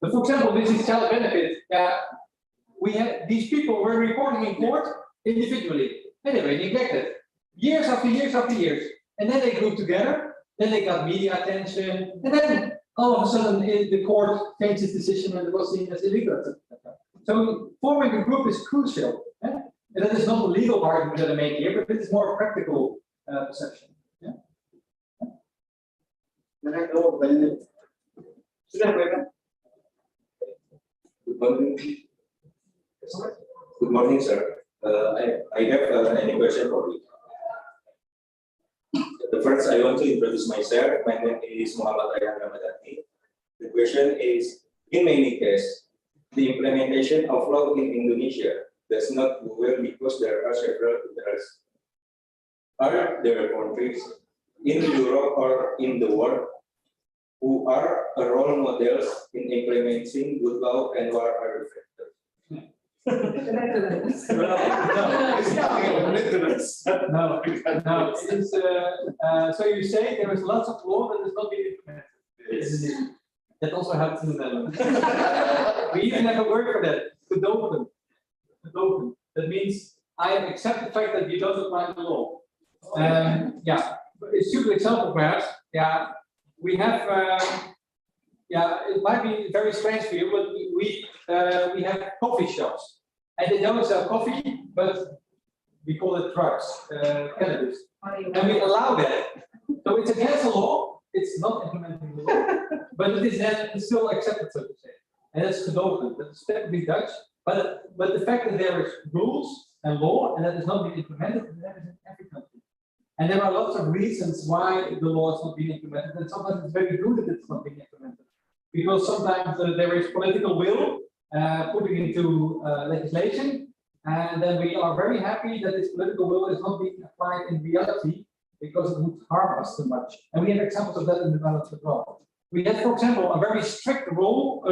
But for example, this is child benefit. We had these people were reporting in court individually, and they were neglected years after years after years. And then they grew together. Then they got media attention, and then all of a sudden the court changed its decision and it was seen as illegal. So forming a group is crucial. And that is not a legal argument that I make here, but it is more a practical perception. Good morning, sir. I have any question for you. The first, I want to introduce myself. My name is Muhammad Rayhan Ramadhani. The question is, in many cases, the implementation of law in Indonesia does not go well because there are several others. Are there countries in Europe or in the world who are role models in implementing good law, and what are the factors? No. It is, so you say there is lots of law that is not being implemented. Yes. That also happens in the Netherlands. We even have a word for that, gedogen. That means I accept the fact that you don't apply the law. A stupid example perhaps. We have. It might be very strange for you, but we have coffee shops, and they don't sell coffee, but we call it drugs, cannabis, and we allow that. So it's against the law. It's not implementing the law, but it is then still accepted, so to say, and that's gedogen. That's technically Dutch, but the fact that there is rules and law and that is not being implemented, that is in every country. And there are lots of reasons why the law is not being implemented, and sometimes it's very good that it's not being implemented. Because sometimes there is political will putting into legislation. And then we are very happy that this political will is not being applied in reality because it would harm us too much. And we have examples of that in the Netherlands as well. We have, for example, a very strict law.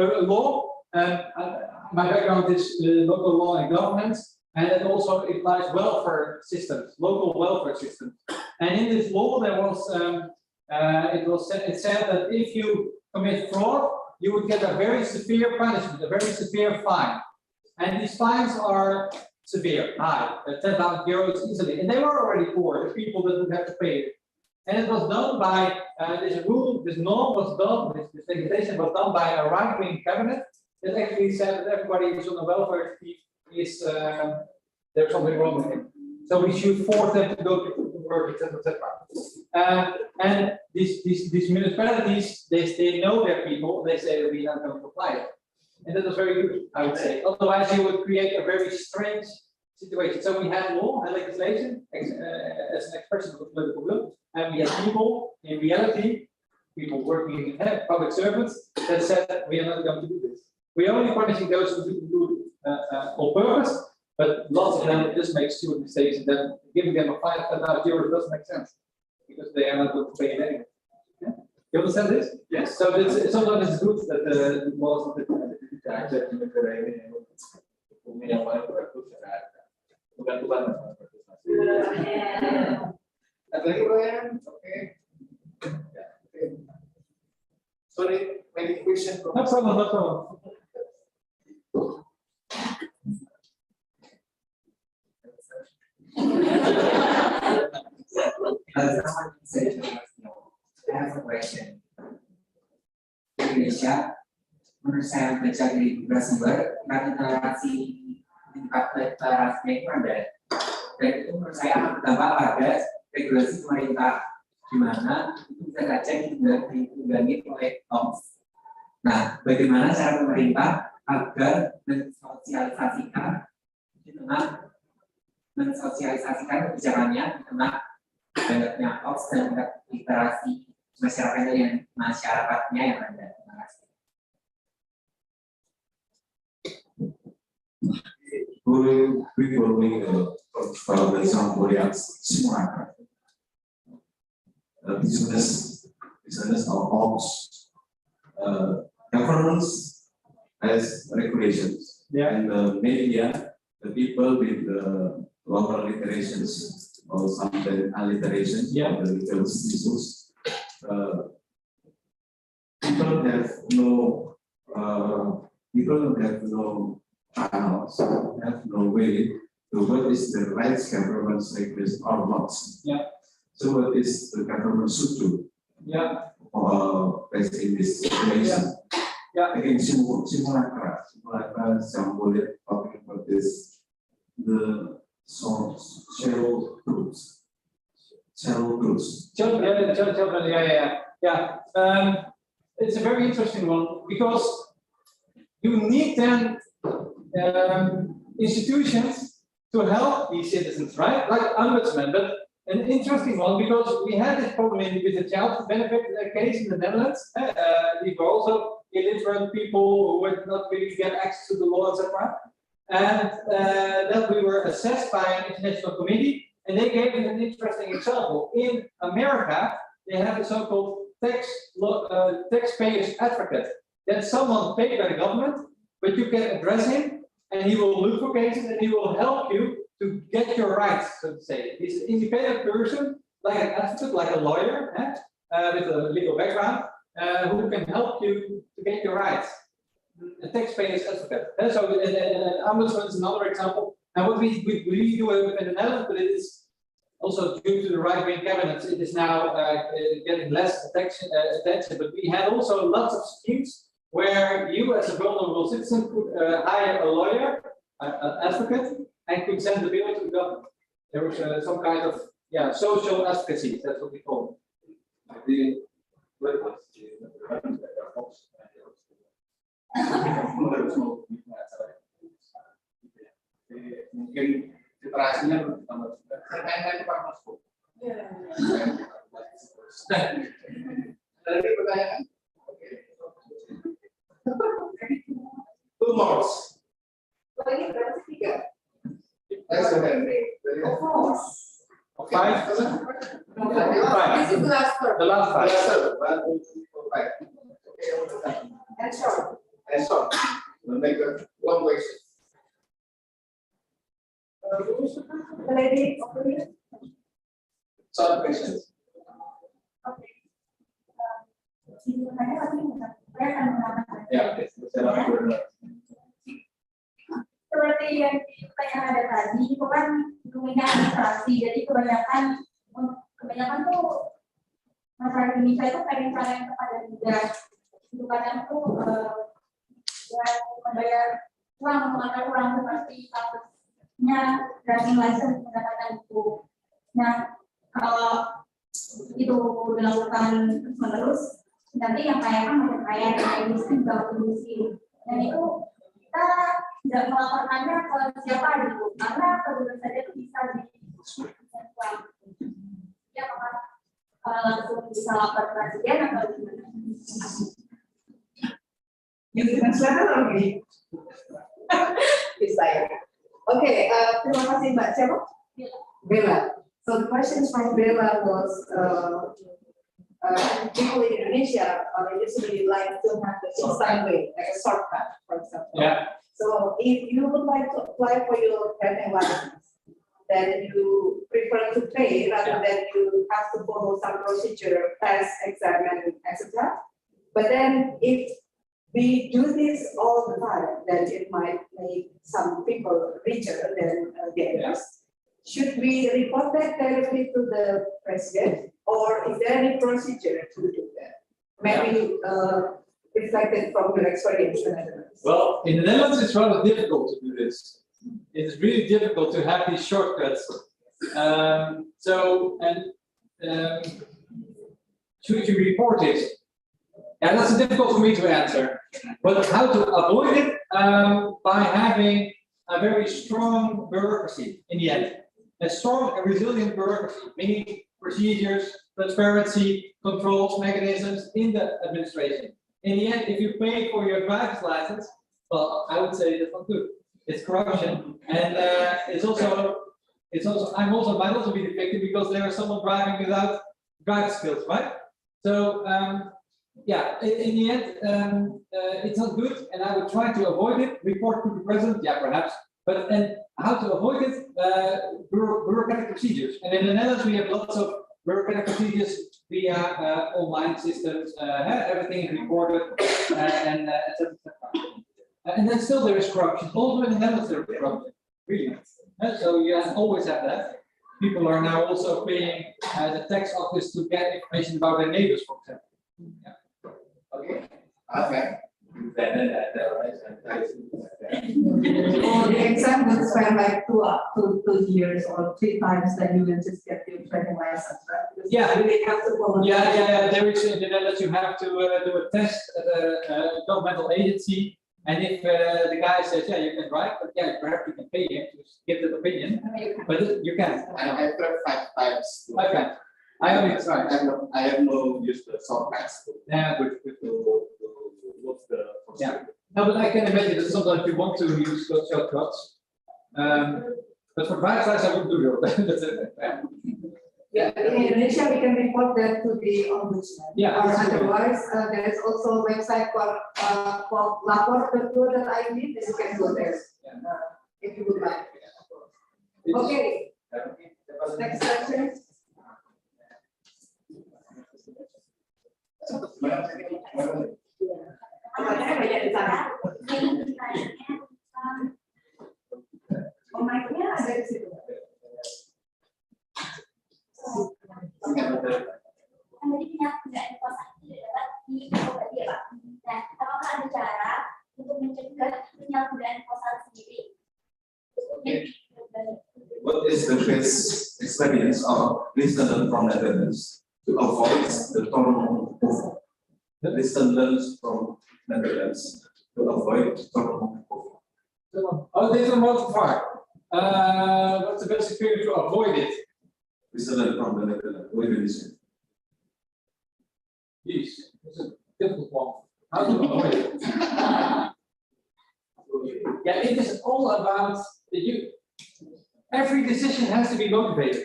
My background is local law and governance, and it also applies welfare systems, local welfare systems. And in this law, there was it said that if you commit fraud, you would get a very severe punishment, a very severe fine. And these fines are severe, high, 10,000 euros easily. And they were already poor, the people that would have to pay it. And it was done by this rule, this norm was done, this legislation was done by a right-wing cabinet that actually said that everybody who's on a welfare scheme is there's something wrong with him. So we should force them to go to work, etc., etc. And these municipalities, they know their people. They say that we are not going to apply it, and that was very good, I would say. Otherwise, you would create a very strange situation. So we have law and legislation as an expression of political will, and we have people in reality, people working in public servants that said that we are not going to do this. We are only punishing those who do it on purpose. But lots of them just make stupid mistakes, and then giving them a fine of 10,000 euros doesn't make sense because they are not going to pay it anyway. Yeah? You understand this? Yes. So sometimes it's good that the laws of the Sorry, any question? No problem, no problem. I have a question. Indonesia, menurut saya baca di beberapa sumber, interaksi tingkat literasinya itu ada. Dan itu menurut saya akan berdampak pada regulasi pemerintah, di mana itu bisa saja ditunggangi oleh TORT. Nah, bagaimana cara pemerintah agar mensosialisasikan kebijakannya di tengah banyaknya hoax dan literasi masyarakatnya yang ada. Terima kasih. For example, simulator. Business of hoax. Governments has regulations, and the media, the people with the lower literations or something alliteration, the legal issues. People have no channels, have no way to what is the right government's request or not. Yeah. So what is the government should do? Yeah. Based in this situation. Yeah. Again, simulacra, some bullet talking about this, the shallow truths. Yeah. It's a very interesting one because you need then institutions to help these citizens, right? Like ombudsman, but an interesting one because we had this problem with the child benefit case in the Netherlands. These were also illiterate people who would not really get access to the law, etc. And that we were assessed by an international committee, and they gave an interesting example. In America, they have a so-called taxpayer's advocate. That's someone paid by the government, but you can address him, and he will look for cases, and he will help you to get your rights, so to say. He's an independent person, like an advocate, like a lawyer, with a legal background, who can help you to get your rights. A taxpayer's advocate. So an ombudsman is another example. And what we really do in the Netherlands, but it is also due to the right-wing cabinets, it is now getting less attention. But we had also lots of schemes where you, as a vulnerable citizen, could hire a lawyer, an advocate, and could send the bill to the government. There was some kind of social advocacy. That's what we call it. Mungkin literasinya belum ditambah juga. Pertanyaan Pak Masku. Ada pertanyaan? Oke. Two more. The last five. One, two, three, four, five. And short. And so, we'll make a long question. The lady over here. Short questions. Oke. Silakannya tapi saya akan menambahkan. Ya, oke. Seperti yang kita ada tadi, itu kan domainnya administrasi. Jadi kebanyakan tuh masyarakat Indonesia itu pengen cara yang tepat dan mudah. Itu kadang tuh ya membayar uang, mengeluarkan uang itu pasti statusnya driving license mendapatkan itu. Nah, kalau itu dilakukan terus-menerus, nanti yang kaya kan makin kaya, yang miskin juga makin miskin. Dan itu kita tidak melaporkannya ke siapa gitu, karena kebetulan saja itu bisa di ya apakah langsung bisa lapor presiden atau gimana? Yang translator oke. Bisa ya. Oke, terima kasih Mbak. Siapa? Bella. So the question from Bella was, people in Indonesia usually like to have the instant way, like a shortcut, for example. Yeah. So if you would like to apply for your driving license, then you prefer to pay rather than you have to follow some procedure, test, exam, and etc. But then if we do this all the time, then it might make some people richer than the others. Should we report that directly to the president, or is there any procedure to do that? Maybe reflected from your experience in the Netherlands. Well, in the Netherlands, it's rather difficult to do this. It is really difficult to have these shortcuts. Should you report it? Yeah, that's difficult for me to answer. But how to avoid it? By having a very strong bureaucracy in the end. A strong and resilient bureaucracy, meaning procedures, transparency, controls, mechanisms in the administration. In the end, if you pay for your driver's license, well, I would say that's not good. It's corruption, and might also be the victim because there is someone driving without driver skills, right? So yeah, in the end, it's not good, and I would try to avoid it. Report to the president, yeah, perhaps. But and how to avoid it? Bureaucratic procedures, and in the Netherlands we have lots of bureaucratic procedures via online systems. Everything is recorded, and etc. And then still there is corruption. Also in the Netherlands there is corruption, really. So you always have that. People are now also paying the tax office to get information about their neighbors, for example. Yeah. Okay. Okay. Or the exam would spend like two years or 3 times, then you will just get your driving license, right? Because Yeah. you really have to follow. Yeah. There is in the Netherlands you have to do a test at a governmental agency, and if the guy says, yeah, you can drive, but yeah, perhaps you can pay him to give that opinion, but you can't. I tried 5 times. I can't. I only tried. I have no use the shortcuts. Yeah, To what's the yeah. No, but I can imagine that sometimes you want to use those shortcuts. But for driver's license, I wouldn't do that. Yeah, in Indonesia, we can report that to the ombudsman. Yeah, Or that's true. otherwise, there is also a website called lapor.go.id, that you can go there if you would like. Okay, next question. Mic-nya ada di situ. Tadi penyalahgunaan kekuasaan tidak dapat diobati ya Pak. Nah, apakah ada cara untuk mencegah penyalahgunaan kekuasaan sendiri? What is the best experience of listeners from Netherlands to avoid the torn over? The listeners from Netherlands to avoid torn over. Oh, this is not far. What's the best experience to avoid it? Listeners from the Netherlands, what do you listen? Jeez, it's a difficult one. How to avoid it? Yeah, it is all about the youth. every decision has to be motivated.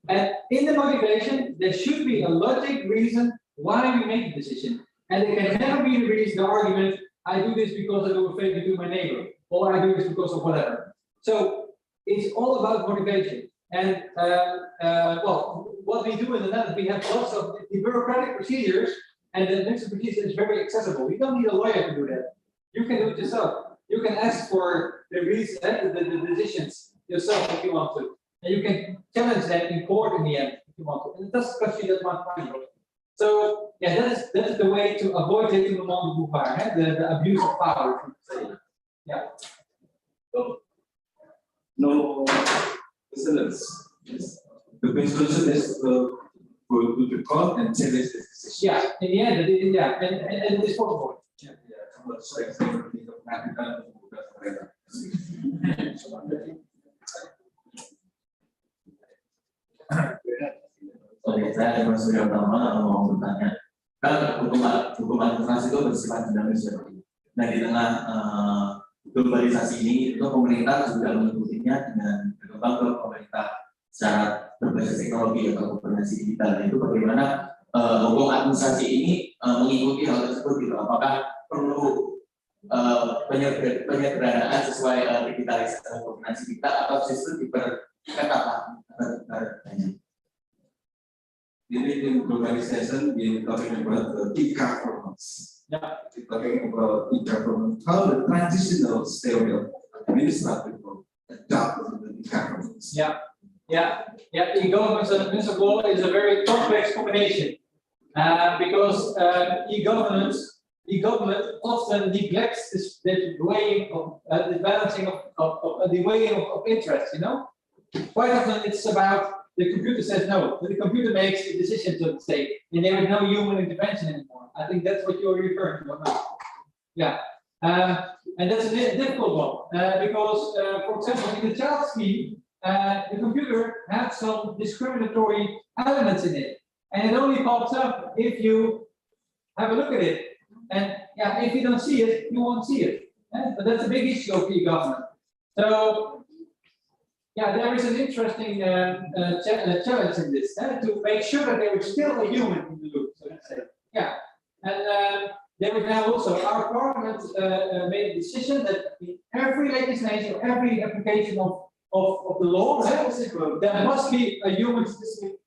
And in the motivation, there should be a logic reason why we make the decision. And it can never be the reason, the argument, I do this because I do a favor to my neighbor, or I do this because of whatever. So it's all about motivation. And well, what we do in the Netherlands, we have lots of the bureaucratic procedures, and the next procedure is very accessible. You don't need a lawyer to do that. You can do it yourself. You can ask for the reason, the decisions yourself if you want to. And you can challenge that in court in the end if you want to. And it doesn't cost you that much money. So yeah, that is the way to avoid taking the monde de pouvoir, the abuse of power. Yeah. So, no listeners. Yes. The conclusion is go to the court and challenge the decision. Yeah, in the end, and it is possible. Yeah, saya mengajukan tugas mereka. Oke, saya Mas Surya Utama mau bertanya. Kan hukum administrasi itu bersifat dinamis ya. Nah di tengah globalisasi ini itu pemerintah juga mengikutinya dengan berkembang ke pemerintah secara berbasis teknologi atau koordinasi digital. Itu bagaimana hukum administrasi ini mengikuti hal tersebut gitu? Apakah perlu penyederhanaan sesuai digitalisasi koordinasi kita atau sistem diperketat? In globalization, we're talking about the e-governance. Yeah. We're talking about e-government, how the transitional state of administrative will adapt to the e-governance. Yeah. E-governance and administrative law is a very complex combination because e-government often neglects the weighing of the balancing of the weighing of interests. You know, quite often it's about the computer says no, but the computer makes a decision to say, and there is no human intervention anymore. I think that's what you're referring to. Yeah, and that's a difficult one because, for example, in the child scheme, the computer has some discriminatory elements in it, and it only pops up if you have a look at it. And yeah, if you don't see it, you won't see it. But that's a big issue of e-government. So yeah, there is an interesting challenge in this to make sure that there is still a human in the loop. So let's say, yeah, and there is now also our parliament made a decision that in every legislation, every application of the law, there must be a human. The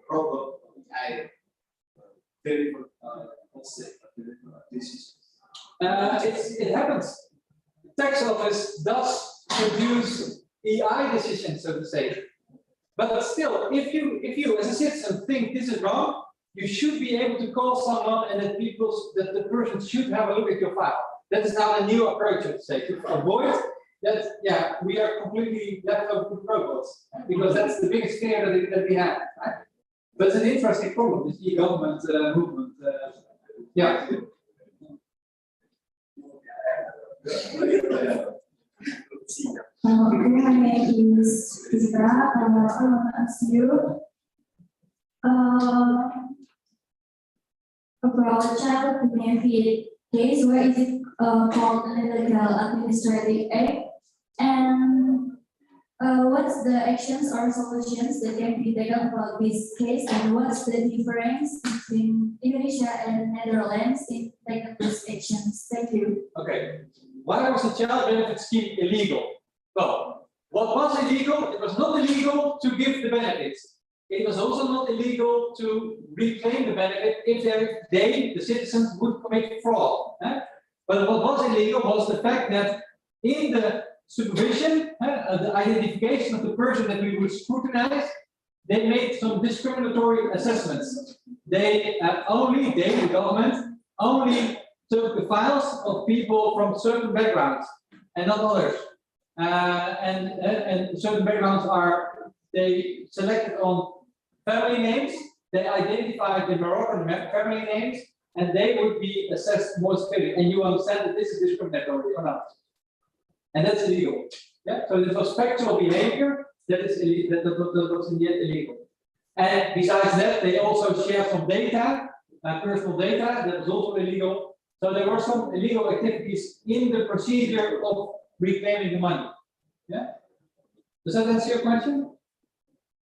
problem I very it happens. The tax office does produce EI decisions, so to say. But still, if you as a citizen think this is wrong, you should be able to call someone and that the person should have a look at your file. That is now a new approach, so to say, to avoid that. Yeah, we are completely left over with robots because that's the biggest fear that we have. Right? But it's an interesting problem, this e-government movement. Yeah. My name is Isra. I want to ask you about child benefit case. Where is it called an illegal administrative act? And what's the actions or solutions that can be taken about this case? And what's the difference between Indonesia and Netherlands in taking these actions? Thank you. Okay. Why was the child benefit scheme illegal? Well, what was illegal? It was not illegal to give the benefits. It was also not illegal to reclaim the benefit if they, the citizens, would commit fraud. But what was illegal was the fact that in the supervision, the identification of the person that we would scrutinize, they made some discriminatory assessments. The government, only took the files of people from certain backgrounds and not others. And certain backgrounds are, they selected on family names, they identified the Moroccan family names, and they would be assessed more severely. And you understand that this is discriminatory or not. And that's illegal. Yeah, so this was factual behavior that is illegal, that was in the end illegal. And besides that, they also shared some data, personal data, that was also illegal. So there were some illegal activities in the procedure reclaiming the money. Yeah. Does that answer your question?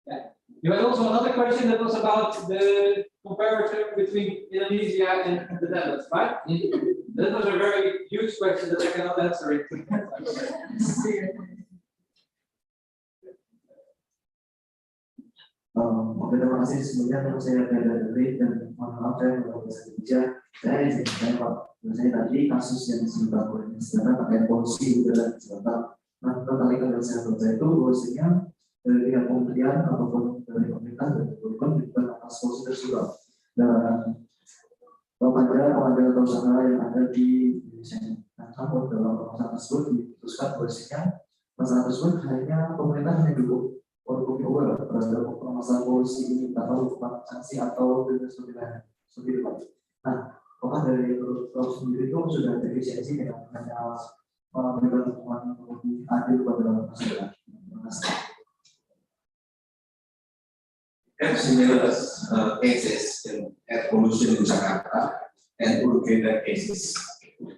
Yeah. You had also another question that was about the comparison between Indonesia and the Netherlands, right? That was a very huge question that I cannot answer it. Oke, terima kasih sebelumnya untuk saya dari dan mohon maaf saya bahasa Indonesia. Saya izin saya Pak. Saya tadi kasus yang sebentar Prof.Mr.Dr.Albertjan terkait polusi udara sebentar. Nah, terkait dengan saya itu bahwasanya dari pihak kementerian ataupun dari pemerintah dan pemerintah juga atas polusi tersebut. Dan pada usaha yang ada di Indonesia dan campur dalam masalah tersebut diputuskan bahwasanya masalah tersebut hanya pemerintah hanya dulu untuk terhadap masalah polusi ini atau sanksi atau denda seperti itu. Nah, apakah dari Prof sendiri itu sudah ada efisiensi dengan hanya memberikan hukuman lebih adil pada masyarakat? Terima kasih. Have similar cases in air pollution in Jakarta and urgent cases.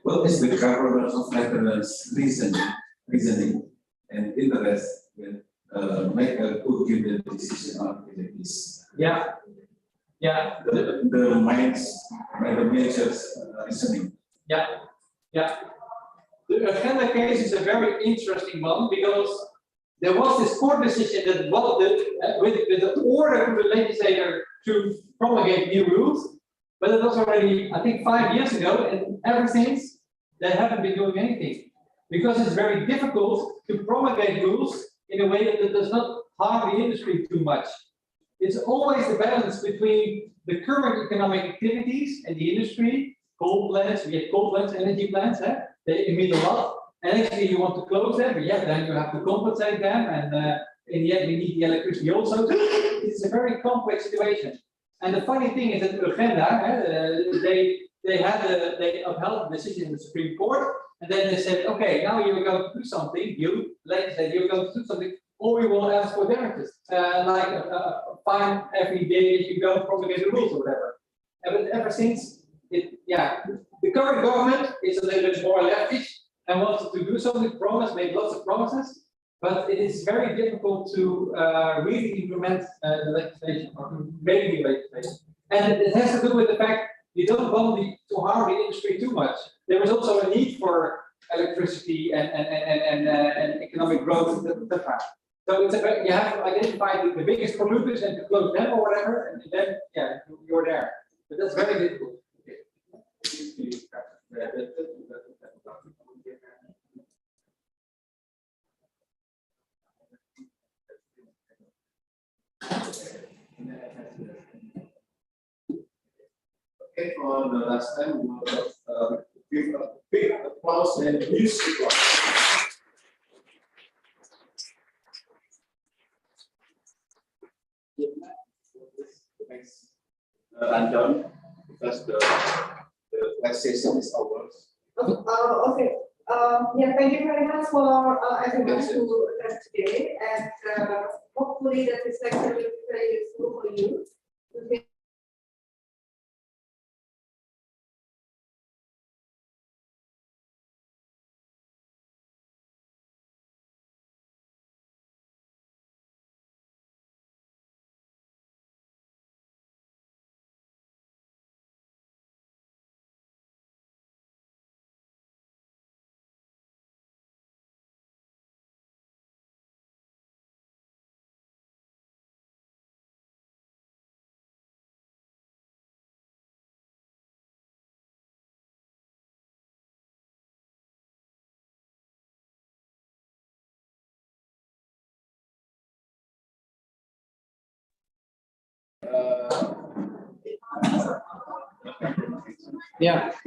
What is the government of Netherlands reasoning and interest when make a good given decision on this? Yeah. Yeah. The measures reasoning. Yeah. Yeah. The agenda case is a very interesting one because there was this court decision that with the order to the legislator to promulgate new rules, but it was already, I think, 5 years ago, and ever since they haven't been doing anything because it's very difficult to promulgate rules in a way that does not harm the industry too much. It's always the balance between the current economic activities and the industry, coal plants, we have coal plants, energy plants, they emit a lot. And actually you want to close them, but yeah, then you have to compensate them, and in the end we need the electricity also. It's a very complex situation. And the funny thing is that the agenda, they upheld the decision in the Supreme Court, and then they said, okay, now you're going to do something, you legislate, you're going to do something, or we will ask for damages, like a fine every day if you don't promulgate the rules or whatever. And ever since, the current government is a little bit more leftish and wanted to do something, made lots of promises, but it is very difficult to really implement the legislation or to make the legislation. And it has to do with the fact you don't want to harm the industry too much. There is also a need for electricity and economic growth, etc. So it's about, you have to identify the biggest polluters and to close them or whatever, and then you're there. But that's very difficult. Okay, for the last time, we will give a big applause and music. Next rundown, because the next session is over. Okay. Thank you very much for everyone who attended today, and hopefully that this lecture will be very useful for you.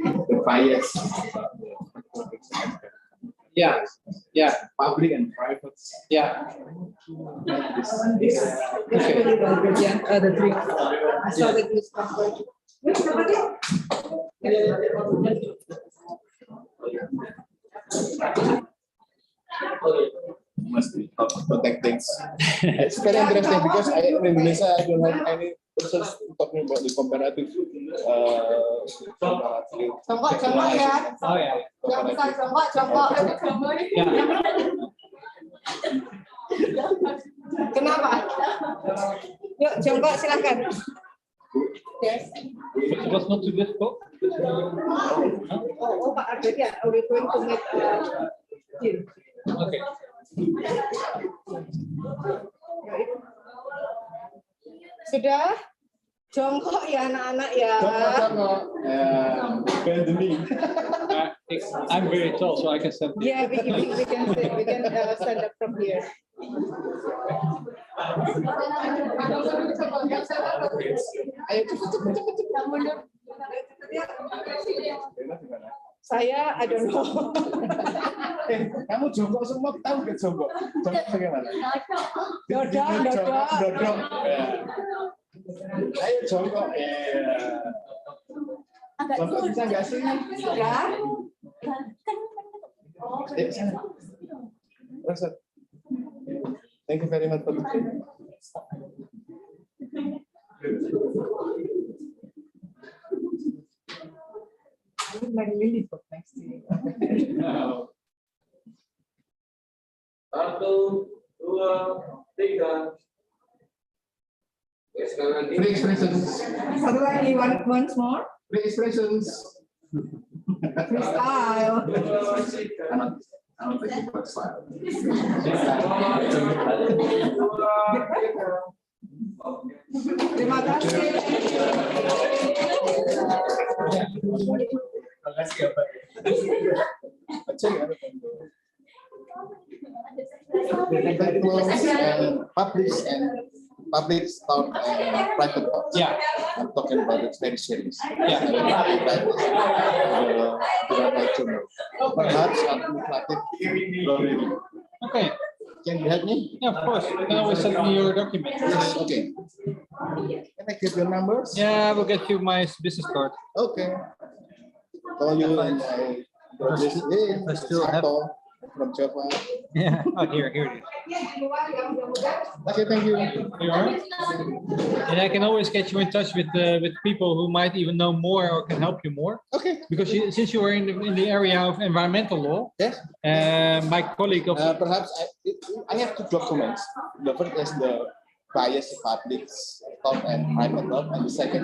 The bias. Public and private. The three. I saw that this covered. Must be protect things. It's very interesting because in Indonesia I don't have any just talking about the comparative. Jongkok ya. Oh ya. Yang bisa jongkok. Ya. Kenapa? Yuk jongkok silakan. Yes. It was not too difficult. Oh, Pak Albertjan, are we going to make deal? Okay. Sudah? Jongkok ya anak-anak ya. Bend the knee. I'm very tall, so I can stand. Yeah, we can stand up from here. Ayo cepet. Saya, I don't know. Kamu jongkok semua tahu nggak jongkok? Jongkok bagaimana? Dodok. Dodok. Ya. Ayo jongkok. Jongkok bisa nggak sih? Sudah? Sana. Rasa. Thank you very much for the training. Satu, dua, tiga. Oke, sekarang Free expressions. Satu lagi, once more. Free expressions. Freestyle. I don't think it works fine. Terima kasih. Terima kasih ya Pak. Close and public talk and private talk. Yeah. I'm talking about it very serious. Yeah. Perhaps administrative. Okay. Can you help me? Yeah, of course. You can always send me your documents. Yes. Okay. Can I get your numbers? Yeah, I will get you my business card. Okay. Call you and I got this. Hey, I still have- Sato from Java. Yeah. Oh, here it is. Okay, thank you. You are. And I can always get you in touch with people who might even know more or can help you more. Okay. Because since you are in the area of environmental law, Yes. my colleague of Perhaps I have two documents. The first is the bias public talk and private talk, and the second